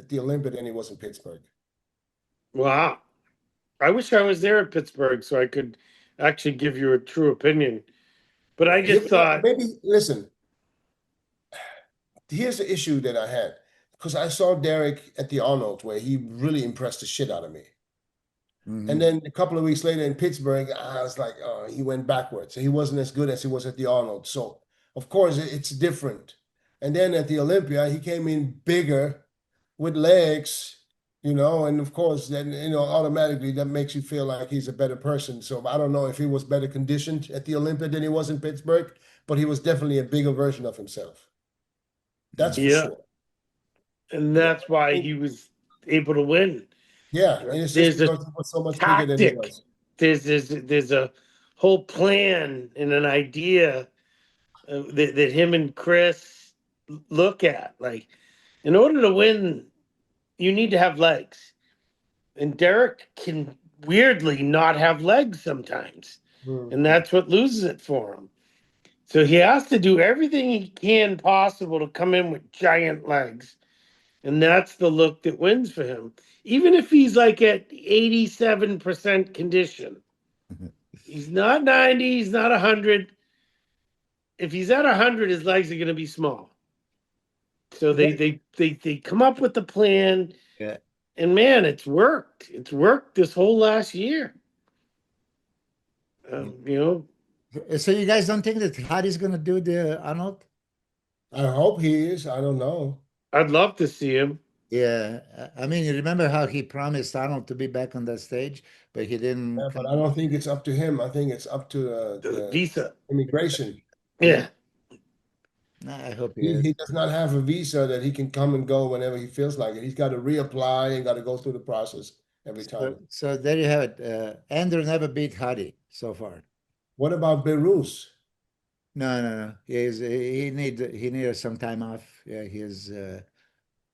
the Olympia than he was in Pittsburgh. Wow. I wish I was there at Pittsburgh so I could actually give you a true opinion. But I just thought, Maybe listen. Here's the issue that I had because I saw Derek at the Arnold where he really impressed the shit out of me. Mhm. And then a couple of weeks later in Pittsburgh, I was like, oh, he went backwards. He wasn't as good as he was at the Arnold. So, of course, it's different. And then at the Olympia, he came in bigger with legs, and of course, then, automatically that makes you feel like he's a better person. So I don't know if he was better conditioned at the Olympia than he was in Pittsburgh, but he was definitely a bigger version of himself. That's for yeah, sure. and that's why he was able to win. Yeah, and it's just There's a because he was so much bigger than he tactic. was. There's a whole plan and an idea that him and Chris look at. Like, in order to win, you need to have legs. And Derek can weirdly not have legs sometimes. And that's what loses it for him. So he has to do everything he can possible to come in with giant legs. And that's the look that wins for him. Even if he's like at 87% condition. He's not 90, he's not 100. If he's at 100, his legs are going to be small. So they come up with the plan. Yeah. And man, it's worked. It's worked this whole last year. So you guys don't think that Hadi's going to do the Arnold? I hope he is. I don't know. I'd love to see him. Yeah, I mean, you remember how he promised Arnold to be back on that stage, but he didn't. Yeah, but I don't think it's up to him. I think it's up to The visa. immigration. Yeah. I hope he is. He does not have a visa that he can come and go whenever he feels like it. He's got to reapply and got to go through the process every time. So there you have it. Andrew never beat Hadi so far. What about Belarus? No. He needed some time off. Yeah, he is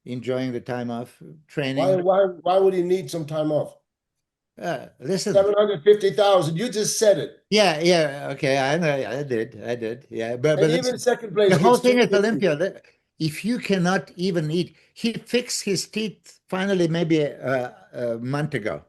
enjoying the time off, training. Why would he need some time off? Listen, 750,000. You just said it. yeah, okay, I know, I did, yeah, but And listen, even second the place whole gets thing at 250. Olympia, if you cannot even eat, he fixed his teeth finally maybe a month ago.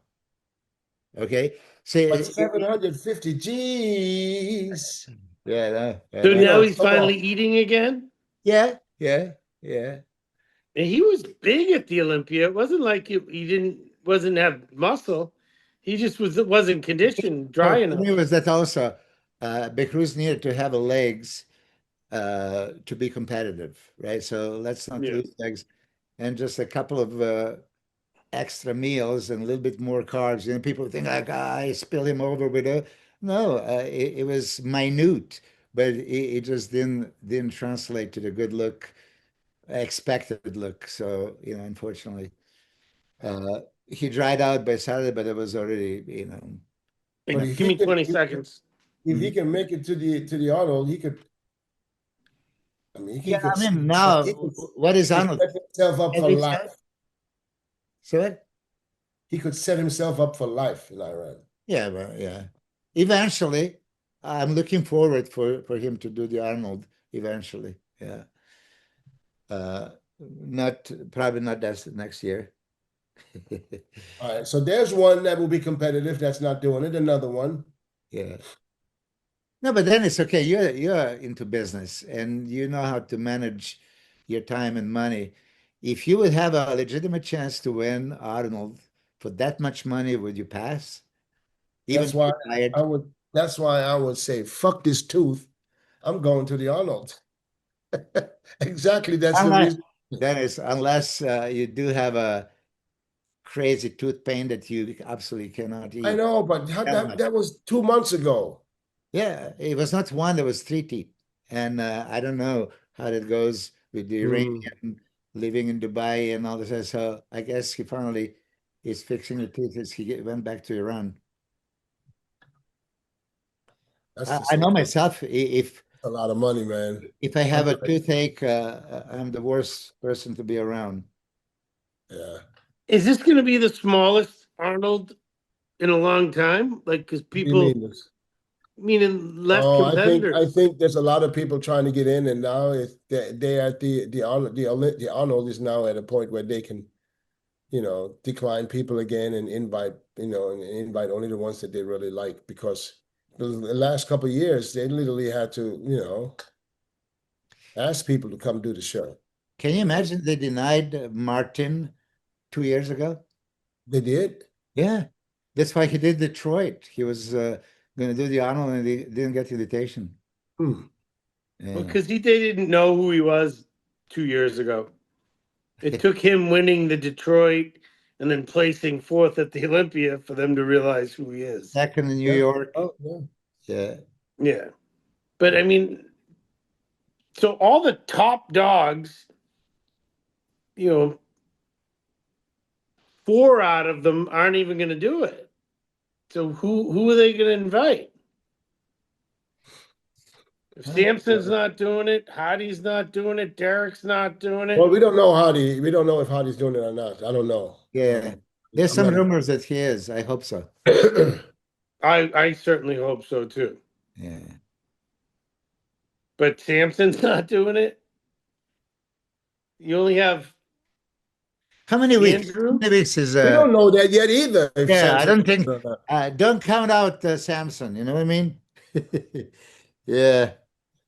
Okay, so But 750, geez. yeah, no, yeah, So no. now Yo, he's come finally on. eating again. Yeah. And he was big at the Olympia. It wasn't like he didn't wasn't have muscle. He just wasn't conditioned dry For me, enough. was that also Becruz needed to have a legs to be competitive, right? So let's not Yeah. lose legs, and just a couple of extra meals and a little bit more carbs. You know, people think like, I spill him over with a no. It was minute, but it just didn't translate to the good look, expected look. So unfortunately, he dried out by Saturday, but it was already But Like, give me 20 seconds. if he Mhm. can make it to the Arnold, he could. I mean, Yeah. I mean, now what he is could Arnold? set himself up for life. So what? He could set himself up for life in Iran. Yeah, well, yeah. Eventually, I'm looking forward for him to do the Arnold eventually. Yeah. Not probably not that's next year. All right, so there's one that will be competitive. That's not doing it. Another one. Yeah. No, but then it's okay. You're into business and you know how to manage your time and money. If you would have a legitimate chance to win Arnold for that much money, would you pass? Even That's if why you're tired? I would. That's why I would say, fuck this tooth. I'm going to the Arnold. Exactly. That's the Unless, reason. Dennis, unless you do have a crazy tooth pain that you absolutely cannot I eat. know, but that was 2 months ago. Yeah, it was not one, there was three teeth. And I don't know how that goes with the Mm, Iranian living in Dubai and all this. So I guess he finally is fixing the teeth as went back to Iran. that's I, just I a know myself, lot of money, man. if I have a toothache, I'm the worst person to be around. Yeah. Is this going to be the smallest Arnold in a long time? Like, because What do you mean people, this? meaning less Oh, I think competitors. there's a lot of people trying to get in, and now they at the Arnold is now at a point where they can, decline people again and invite only the ones that they really like because the last couple of years they literally had to, ask people to come do the show. Can you imagine they denied Martin 2 years ago? They did. Yeah, that's why he did Detroit. He was going to do the Arnold and he didn't get the invitation. Hmm. Well, Yeah. because they didn't know who he was 2 years ago. It took him winning the Detroit and then placing fourth at the Olympia for them to realize who he is. Second in New Yeah. York. Oh, yeah. Yeah. Yeah. But I mean, so all the top dogs, you know, 4 out of them aren't even going to do it. So who are they going to invite? If Samson's not doing it, Hadi's not doing it, Derek's not doing Well, it. we don't know Hadi. We don't know if Hadi's doing it or not. I don't know. Yeah. There's I'm some not. rumors that he is. I hope so. I certainly hope so too. Yeah. But Samson's not doing it. You only have How many weeks? How Andrew. many weeks is We don't know that yet either. If yeah, I Samson, don't think don't count out Samson, you know what I mean? Yeah.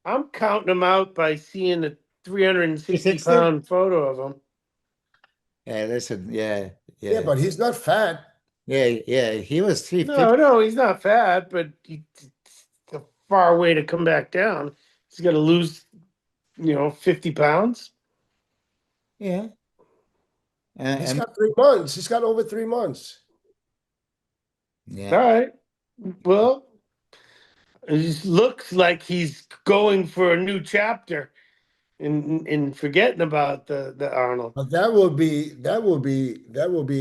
I'm counting him out by seeing a 360 360? pound photo of him. Yeah, listen, yeah, yeah, yeah. but he's not fat. Yeah. He was 350. No, he's not fat, but it's a far way to come back down. He's got to lose, 50 pounds. Yeah. He's And got 3 months. He's got over 3 months. yeah. All right. Well, it just looks like he's going for a new chapter in forgetting about the Arnold. But that will be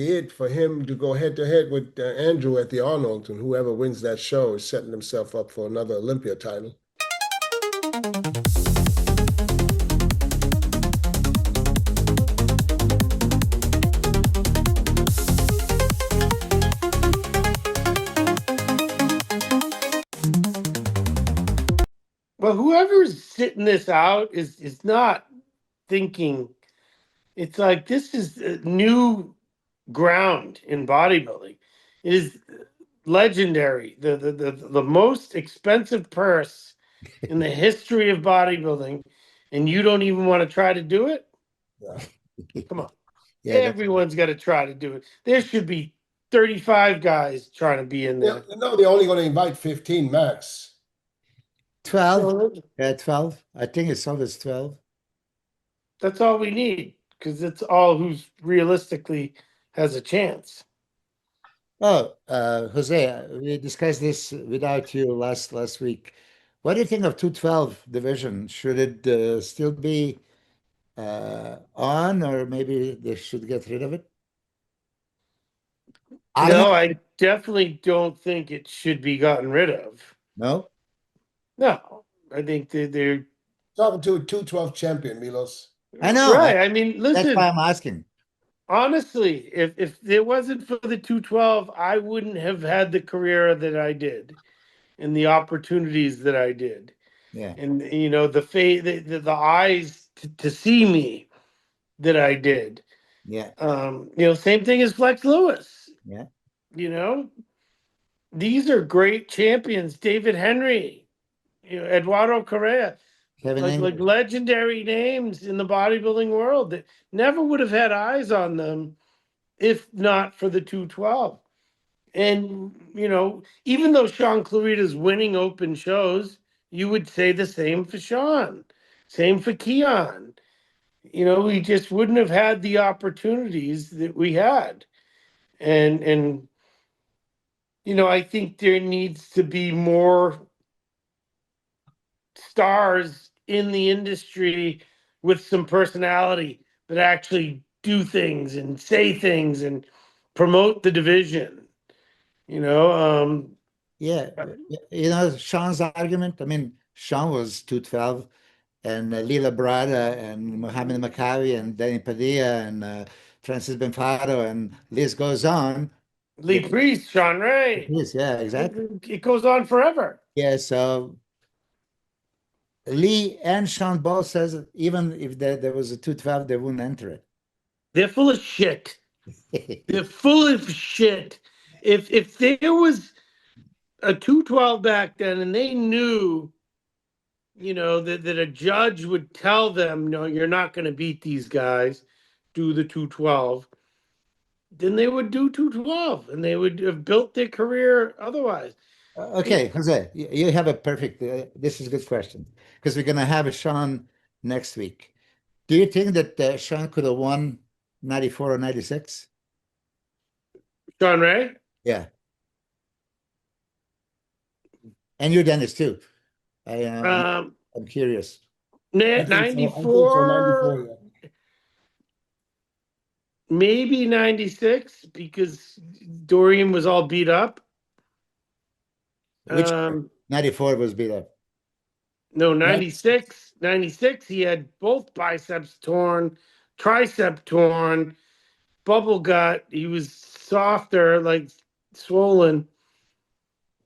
it for him to go head to head with Andrew at the Arnold, and whoever wins that show is setting himself up for another Olympia title. But whoever's sitting this out is not thinking. It's like this is new ground in bodybuilding. It is legendary. The most expensive purse in the history of bodybuilding, and you don't even want to try to do it? Yeah. Come on. Yeah, Everyone's got to try to do it. There should be 35 guys trying to be in there. No, they're only going to invite 15 max. 12. So Yeah, 12. I think it's always 12. that's all we need because it's all who's realistically has a chance. Oh, Jose, we discussed this without you last week. What do you think of 212 division? Should it still be on, or maybe they should get rid of it? No, Arnold? I definitely don't think it should be gotten rid of. No? No, I think that they're Talking to a 212 champion, Milos. I know. right. I mean, That's why listen, I'm asking. honestly, if it wasn't for the 212, I wouldn't have had the career that I did and the opportunities that I did. Yeah. And the eyes to see me that I did. Yeah. Same thing as Flex Lewis. Yeah. These are great champions. David Henry, Eduardo Correa, Kevin like Engel. legendary names in the bodybuilding world that never would have had eyes on them if not for the 212. And even though Sean Clarita's winning open shows, you would say the same for Sean, same for Keon. We just wouldn't have had the opportunities that we had. And I think there needs to be more stars in the industry with some personality that actually do things and say things and promote the division. Yeah. Sean's argument. I mean, Sean was 212, and Lila Brada and Mohamed Makawi and Danny Padilla and Francis Benfaro, and list goes on. Lee Priest, Shawn Ray. Yes, yeah, exactly. It goes on forever. Yeah, so Lee and Sean both says even if there was a 212, they wouldn't enter They're full of shit. it. They're full of shit. If there was a 212 back then and they knew, that a judge would tell them, no, you're not going to beat these guys, do the 212, then they would do 212 and they would have built their career otherwise. Okay, Jose, you have a perfect, this is a good question because we're going to have a Sean next week. Do you think that Sean could have won 94 or 96? Shawn Ray? Yeah. And you, Dennis, too. Um, I'm curious. I think so. I think so, 94, 94, yeah. maybe 96 because Dorian was all beat up. Which 94 was beat up. No, 96. 96, he had both biceps torn, tricep torn, bubble gut. He was softer, like swollen.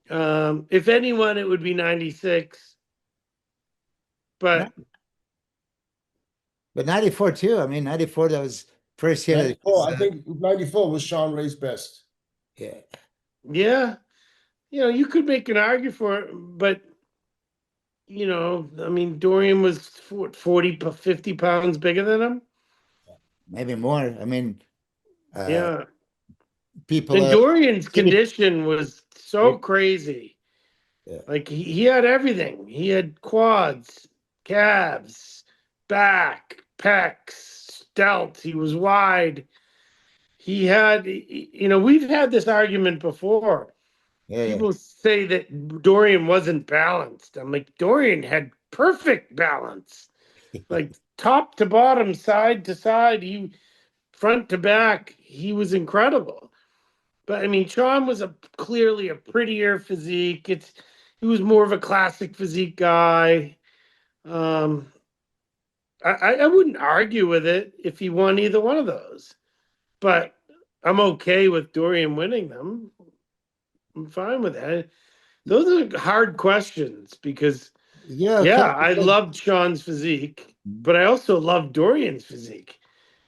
If anyone, it would be 96. But 94 too. I mean, 94, that was first year. 94, I think 94 was Shawn Ray's best. Yeah. yeah, you could make an argument for it, but I mean, Dorian was 40, 50 pounds bigger than him. Maybe more. I mean, Yeah. people. And Dorian's condition was so Yeah. crazy. Yeah. Like he had everything. He had quads, calves, back, pecs, delts. He was wide. He had, we've had this argument before. Yeah, People say that Dorian wasn't balanced. I'm like, Dorian had perfect balance. Like top to bottom, side to side, front to back, he was incredible. But I mean, Sean was clearly a prettier physique. He was more of a classic physique guy. I wouldn't argue with it if he won either one of those, but I'm okay with Dorian winning them. I'm fine with that. Those are hard questions because Yeah, Yeah, I loved Shawn's physique, but I also loved Dorian's physique.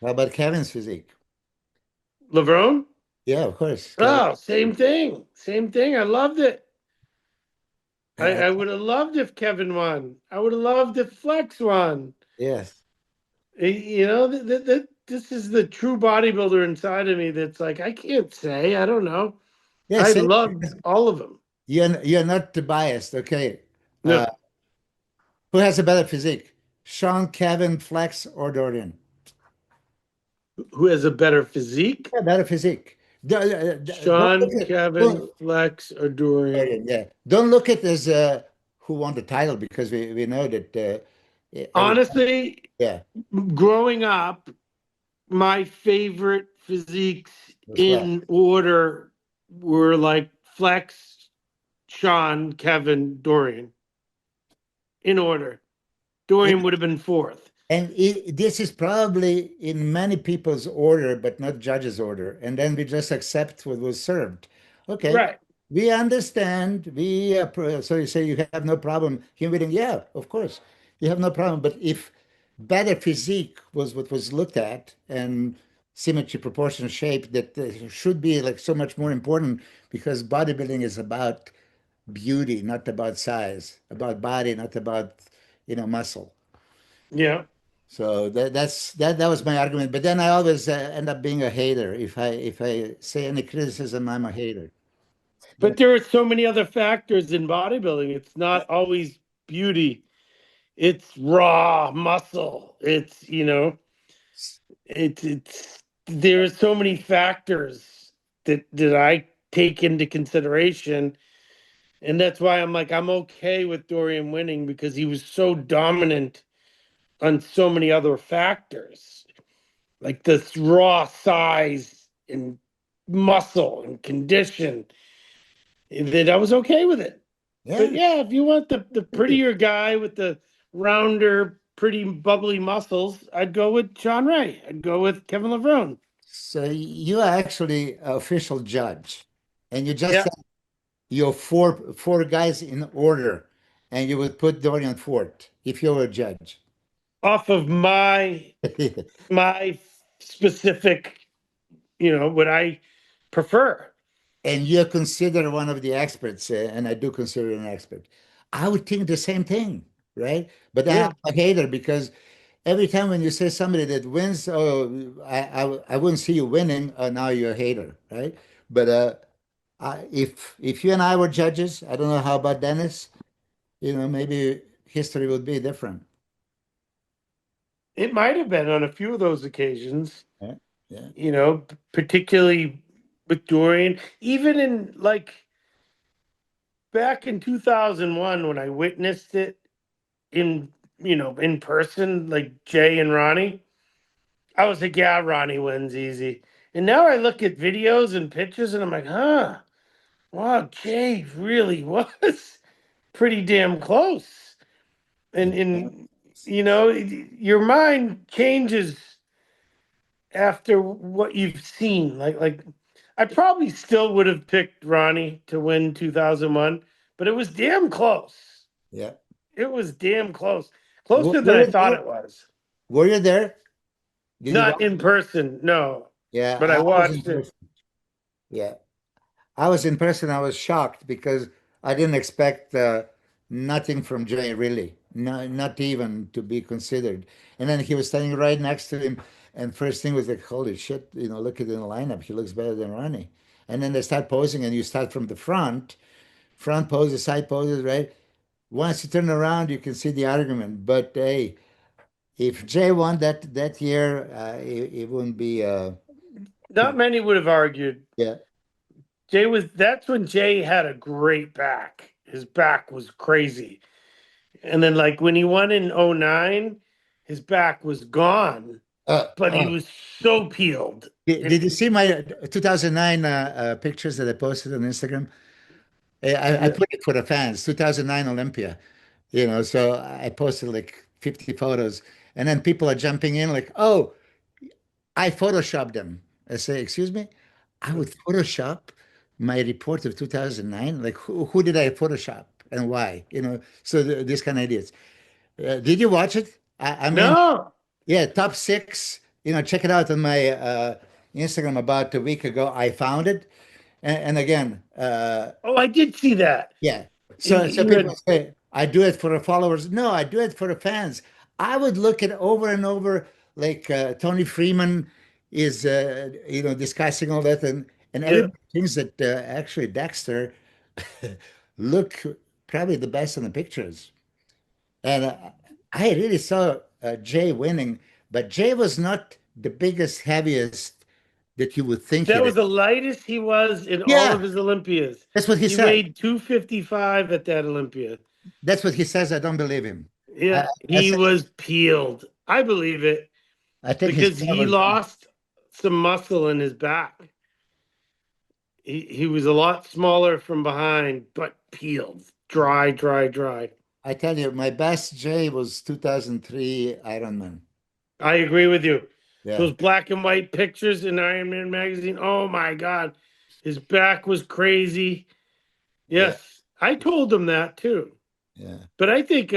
how about Kevin's physique? Levrone? Yeah, of course. Kevin. Oh, same thing. Same thing. I loved it. Uh, I would have loved if Kevin won. I would have loved if Flex won. yes. You know, this is the true bodybuilder inside of me that's like, I can't say. I don't know. I Yes. loved all of them. You're not biased. Okay. Uh, No. who has a better physique? Sean, Kevin, Flex, or Dorian? Who has a better physique? Yeah, better physique. Don't look Sean, at Kevin, Flex, or Dorian? Dorian, yeah. Don't look at as who won the title because we know that every Honestly, yeah growing up, my favorite physiques was Flex. in order were like Flex, Sean, Kevin, Dorian. In order. Dorian would have been fourth. And this is probably in many people's order, but not judges' order. And then we just accept what was served. Okay, Right. we understand. So you say you have no problem him winning? Yeah, of course, you have no problem. But if better physique was what was looked at and symmetry, proportion, shape, that should be like so much more important because bodybuilding is about beauty, not about size, about body, not about muscle. Yeah. So that was my argument. But then I always end up being a hater. If I say any criticism, I'm a hater. But there are so many other factors in bodybuilding. It's not always beauty. It's raw muscle. It's, it's there are so many factors that I take into consideration. And that's why I'm like, I'm okay with Dorian winning because he was so dominant on so many other factors, like this raw size and muscle and condition, that I was okay with it. But Yeah. yeah, if you want the prettier guy with the rounder, pretty bubbly muscles, I'd go with Shawn Ray. I'd go with Kevin Levrone. So you are actually an official judge, and you just Yeah, said your four guys in order, and you would put Dorian fourth if you were a judge. off of my specific, what I prefer. And you're considered one of the experts, and I do consider you an expert. I would think the same thing, right? But I'm Yeah. a hater because every time when you say somebody that wins, oh, I wouldn't see you winning. Now you're a hater, right? But if you and I were judges, I don't know how about Dennis. Maybe history would be different. It might have been on a few of those occasions, Yeah, yeah, particularly with Dorian, even in like back in 2001 when I witnessed it in person, like Jay and Ronnie, I was like, yeah, Ronnie wins easy. And now I look at videos and pictures and I'm like, huh, wow, Jay really was pretty damn close. yeah. And your mind changes after what you've seen. Like I probably still would have picked Ronnie to win 2001, but it was damn close. Yeah. It was damn close. Were Closer than I you thought there? it was. Were you there? Did you Not watch? in person, no. Yeah, But I I was in watched it. person. Yeah. I was in person. I was shocked because I didn't expect nothing from Jay, really, not even to be considered. And then he was standing right next to him, and first thing was like, "Holy shit!" Look at the lineup. He looks better than Ronnie. And then they start posing, and you start from the front poses, side poses, right? Once you turn around, you can see the argument. But hey, if Jay won that year, it wouldn't be. Not many would have argued. Yeah, That's when Jay had a great back. His back was crazy. And then like when he won in '09, his back was gone, uh, but he uh, was so peeled. did you see my 2009 pictures that I posted on Instagram? I Yeah. put it for the fans, 2009 Olympia, so I posted like 50 photos, and then people are jumping in like, oh, I photoshopped them. I say, excuse me, I would Photoshop my report of 2009? Like, who did I Photoshop? and why? So these kind of idiots. Did you watch it? I mean, No. yeah, top six. Check it out on my Instagram about a week ago. I found it, and again, Oh, I did see that. yeah. You, So you people had, say I do it for the followers. No, I do it for the fans. I would look at over and over, like Tony Freeman is, discussing all that, and yeah. everybody thinks that actually Dexter look probably the best in the pictures. And I really saw Jay winning, but Jay was not the biggest, heaviest that you would think That it was is. the lightest he was in all of Yeah, his Olympias. that's what he He said. weighed 255 at that Olympia. That's what he says. I don't believe him. I, Yeah, I he said, was peeled. I believe it I think his because dad he was. lost some muscle in his back. He was a lot smaller from behind, but peeled, dry, dry, dry. I tell you, my best Jay was 2003 Ironman. I agree with you. Yeah, Those black and white pictures in Iron Man magazine. Oh my God, his back was crazy. yeah, Yes, I told him that too. yeah. But I think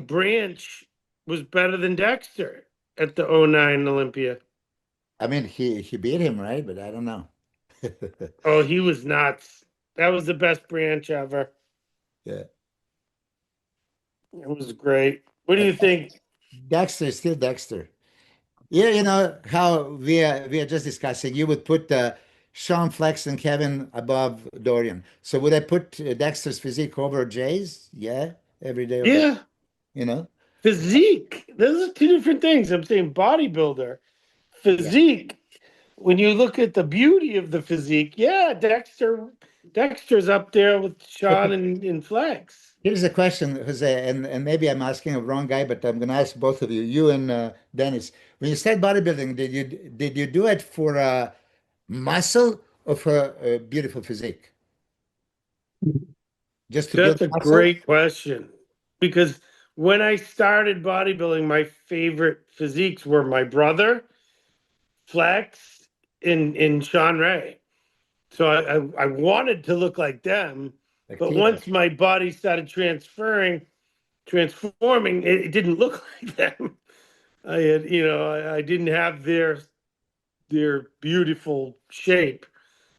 Branch was better than Dexter at the '09 Olympia. I mean, he beat him, right? But I don't know. Oh, he was nuts. That was the best Branch ever. Yeah. It was great. What do Uh, you think? Dexter is still Dexter. Yeah, how we are just discussing. You would put Sean Flex and Kevin above Dorian. So would I put Dexter's physique over Jay's? Yeah, every day of the, Yeah, you know? physique. Those are two different things. I'm saying bodybuilder, Yeah. physique. When you look at the beauty of the physique, yeah, Dexter's up there with Sean Okay. and Flex. Here's a question, Jose, and maybe I'm asking a wrong guy, but I'm going to ask both of you, you and Dennis. When you started bodybuilding, did you do it for muscle or for a beautiful physique? Just to build That's a muscle? great question because when I started bodybuilding, my favorite physiques were my brother, Flex, and Shawn Ray. So I wanted to look like them, Like but Tito? once my body started transforming, it didn't look like them. I didn't have their beautiful shape,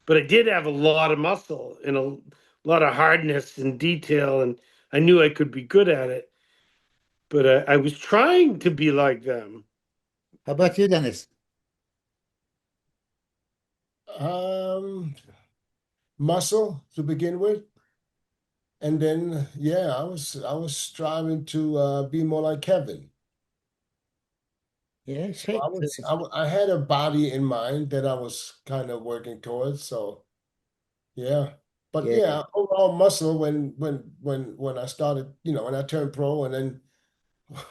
but I did have a lot of muscle and a lot of hardness and detail, and I knew I could be good at it. But I was trying to be like them. How about you, Dennis? Um, Muscle to begin with, and then yeah, I was striving to be more like Kevin. Yeah, So shake. I had a body in mind that I was kind of working towards. So yeah, but Yeah. yeah, overall muscle when I started, when I turned pro, and then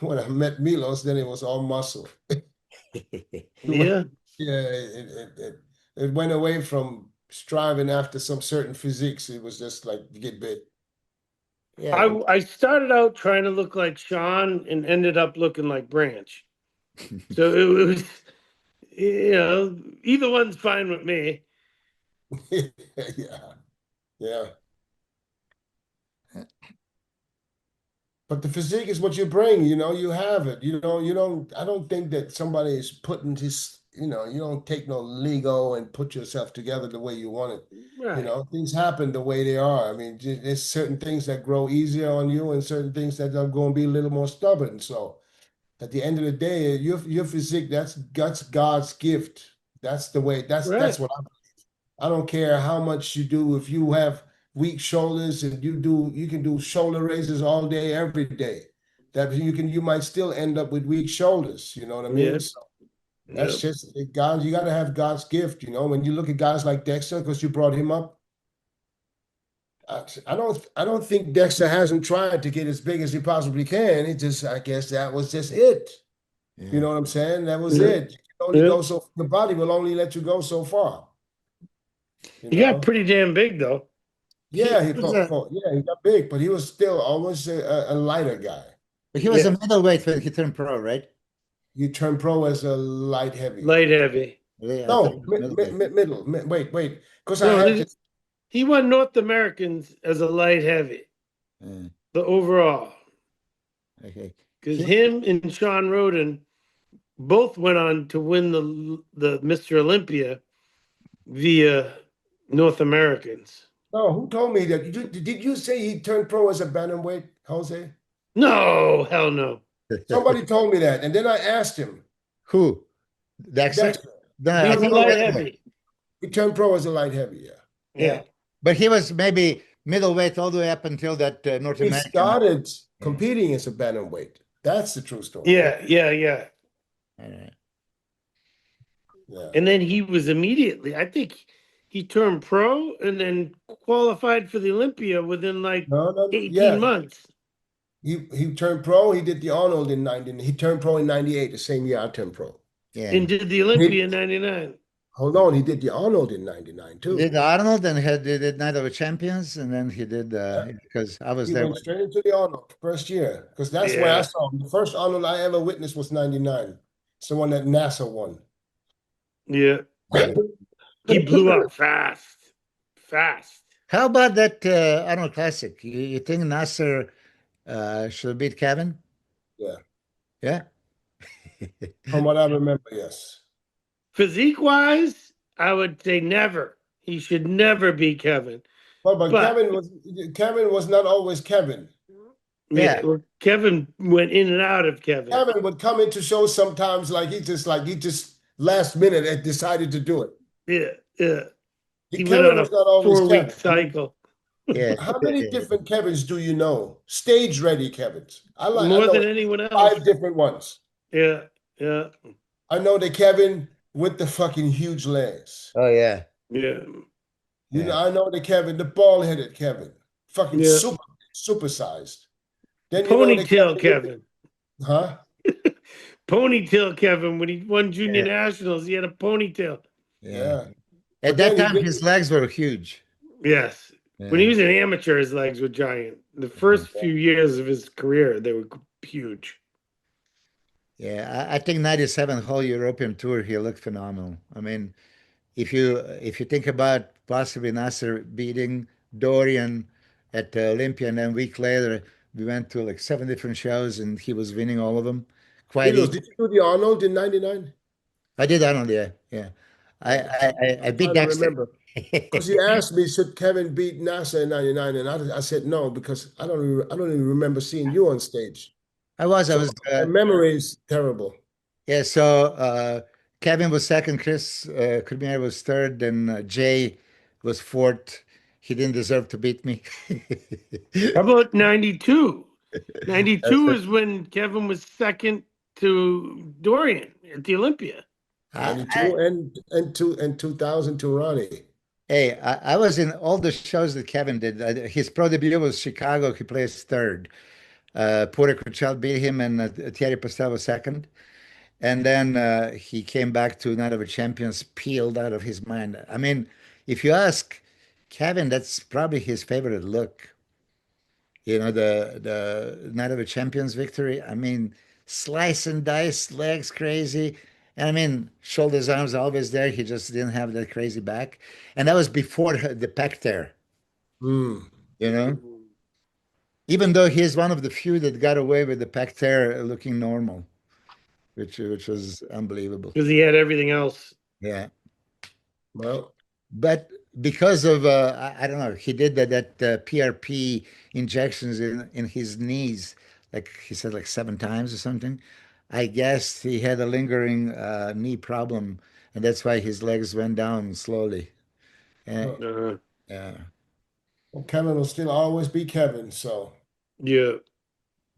when I met Milos, then it was all muscle. It went- Yeah. Yeah, it went away from striving after some certain physiques. It was just like get bit. Yeah. I started out trying to look like Sean and ended up looking like Branch. So it was, either one's fine with me. Yeah, yeah. But the physique is what you bring, you have it. I don't think that somebody is putting you don't take no Lego and put yourself together the way you want it. Right. Things happen the way they are. I mean, there's certain things that grow easier on you and certain things that are going to be a little more stubborn. So at the end of the day, your physique, that's God's gift. That's the way, that's Right. what I don't care how much you do. If you have weak shoulders and you can do shoulder raises all day, every day. That you might still end up with weak shoulders. You know what I mean? Yeah. So Yeah. that's just God. You got to have God's gift. When you look at guys like Dexter, because you brought him up, I don't think Dexter hasn't tried to get as big as he possibly can. I guess that was just it. You Yeah. know what I'm saying? That was Yeah. it. You can only Yeah. go so. The body will only let you go so far. You He got know. pretty damn big though. Yeah, He was a yeah, he got big, but he was still always a lighter guy. he was a Yeah. middleweight when he turned pro, right? You turn pro as a light heavy. Light heavy. Yeah, I thought he No, was middleweight. middle. Wait, because I No, had this. He won North Americans as a light heavy, Uh, the overall. okay. Because He- him and Sean Roden both went on to win the Mr. Olympia via North Americans. No, who told me that? Did you say he turned pro as a bantamweight, Jose? No, hell no. Somebody told me that, and then I asked him. Who? Dexter? Dexter. No, He I was a think light middleweight. heavy. He turned pro as a light heavy. Yeah. Yeah. But he was maybe middleweight all the way up until that North He American. started competing as a bantamweight. That's the true story. Yeah, yeah, yeah. All right. Yeah. And then he was immediately, I think he turned pro and then qualified for the Olympia within like No, 18 yeah. months. He turned pro. He did the Arnold in 90. He turned pro in 98, the same year I turned pro. Yeah. And did the Olympia in 99. Hold on, he did the Arnold in 99 He too. did Arnold and he did Night of the Champions, and then he did because I was He there. went straight into the Arnold first year because that's where I Yeah. saw him. The first Arnold I ever witnessed was 99. It's the one that Nasser won. Yeah. He blew up fast. Fast. How about that Arnold Classic? You think Nasser should beat Kevin? Yeah. Yeah. From what I remember, yes. Physique wise, I would say never. He should never be Kevin. But But- Kevin was not always Kevin. Yeah. Well, Kevin went in and out of Kevin. Kevin would come into shows sometimes like he just last minute had decided to do it. Yeah, yeah. He went Kevin on a was not always 4-week Kevin. cycle. Yeah. How many different Kevins do you know? Stage ready Kevins. I More know than anyone else. 5 different ones. Yeah, yeah, I know the Kevin with the fucking huge legs. Oh yeah. yeah. You know, Yeah. I know the Kevin, the bald-headed Kevin, fucking Yeah. supersized. Then you know the Ponytail Kevin. Huh? Ponytail Kevin. When he won junior Yeah. nationals, he had a ponytail. Yeah. At But that then he time, did- his legs were huge. Yes. When he Yeah. was an amateur, his legs were giant. The first few years of his career, they were huge. Yeah, I think '97 whole European tour, he looked phenomenal. I mean, if you think about possibly Nasser beating Dorian at Olympia, and then a week later we went to like 7 different shows, and he was winning all of them. Quite Milos, easy. did you do the Arnold in 99? I did Arnold, yeah, yeah. I beat I Dexter. remember. Because you asked me, should Kevin beat Nasser in 99? And I said no, because I don't even remember seeing you on stage. I was, My memory is terrible. yeah. So Kevin was second, Chris Cormier was third, then Jay was fourth. He didn't deserve to beat me. How about 92? 92 That's is when Kevin was second to Dorian at the Olympia. 92 and 2000 to Ronnie. Hey, I was in all the shows that Kevin did. His pro debut was Chicago. He placed third. Porter Cruchel beat him, and Thierry Pastel was second. And then he came back to Night of the Champions, peeled out of his mind. I mean, if you ask Kevin, that's probably his favorite look. You know, the Night of the Champions victory. I mean, slice and dice, legs crazy. And I mean, shoulders, arms always there. He just didn't have that crazy back. And that was before the pec tear, Mm. you know? Even though he's one of the few that got away with the pec tear looking normal, which was unbelievable. Because he had everything else. Yeah. Well, But because of I don't know, he did that PRP injections in his knees, like he said, like 7 times or something. I guess he had a lingering knee problem, and that's why his legs went down slowly. And, yeah. well, Kevin will still always be Kevin. So Yeah.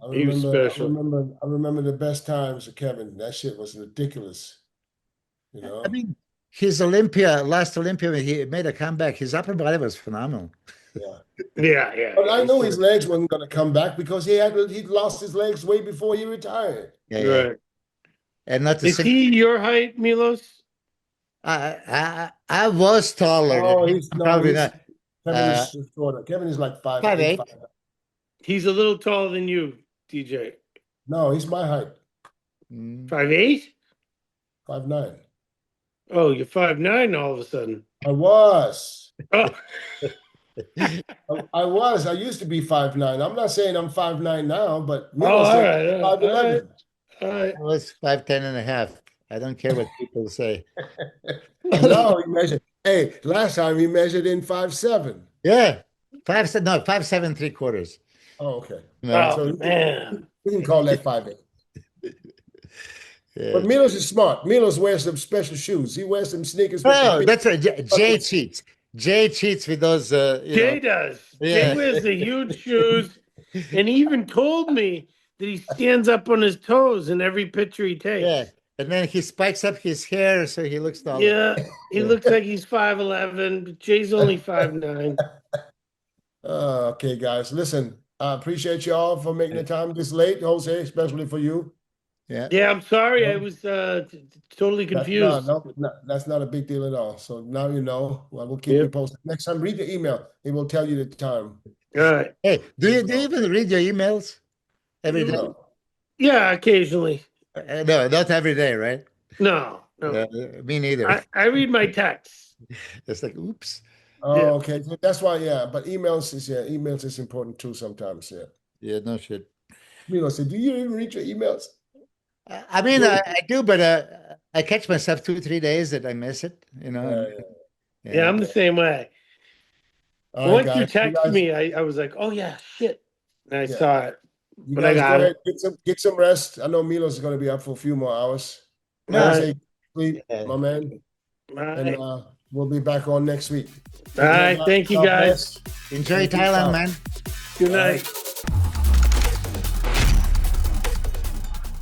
I He was remember, special. I remember the best times of Kevin. That shit was ridiculous. You know, I mean, his last Olympia, when he made a comeback, his upper body was phenomenal. yeah. Yeah, yeah. But I knew his legs wasn't going to come back because he'd lost his legs way before he retired. Yeah, yeah. Right. And not to Is say, he your height, Milos? I was taller. Oh, than him. Probably not. Kevin is shorter. Kevin is like 5'8". 5'8". He's a little taller than you, DJ. No, he's my height. Mm. 5'8"? 5'9". Oh, you're 5'9" all of a sudden. I was. Oh, I used to be 5'9". I'm not saying I'm 5'9" now, but Oh, Milo all said right, all right, 5'11". all right. I was 5'10" and a half. I don't care what people say. No, he measured. Hey, last time he measured in 5'7". Yeah. 5'7" 3/4. Oh, okay. No, Oh So man. we can call that 5'8". yeah. But Milos is smart. Milos wears some special shoes. He wears some sneakers with the Oh, big that's right. Jay buckles. cheats. Jay cheats with those, Jay does. Jay yeah. wears the huge shoes, and he even told me that he stands up on his toes in every picture he takes. Yeah. And then he spikes up his hair so he looks taller. Yeah, he Yeah. looks like he's 5'11", but Jay's only 5'9". Okay, guys. Listen, I appreciate y'all for making the time this late, Jose, especially for you. Yeah. Yeah, I'm sorry. I No. was totally That's confused. that's not a big deal at all. So now you know. Well, we'll keep you Yep. posted. Next time, read the email. It will tell you the time. All right. Hey, do you even read your emails every day? No. Yeah, occasionally. No, not every day, right? No. Me neither. I read my texts. It's like, oops. Oh, Yeah. okay. So that's why, yeah. But emails is important too sometimes. Yeah. Yeah, no shit. Milo said, "Do you even read your emails?" I mean, I do, but I catch myself 2, 3 days that I miss it, Yeah, I'm the same way. All right, Once you guys. text me, I was like, oh yeah, shit. And I Yeah. saw it. You But I guys got go it. ahead, get some rest. I know Milos is going to be up for a few more hours. All right. Say sleep, Yeah. my man. All And right. we'll be back on next week. All right. Thank you, God guys. bless. Enjoy Peace Thailand, out. man. Good All right. night.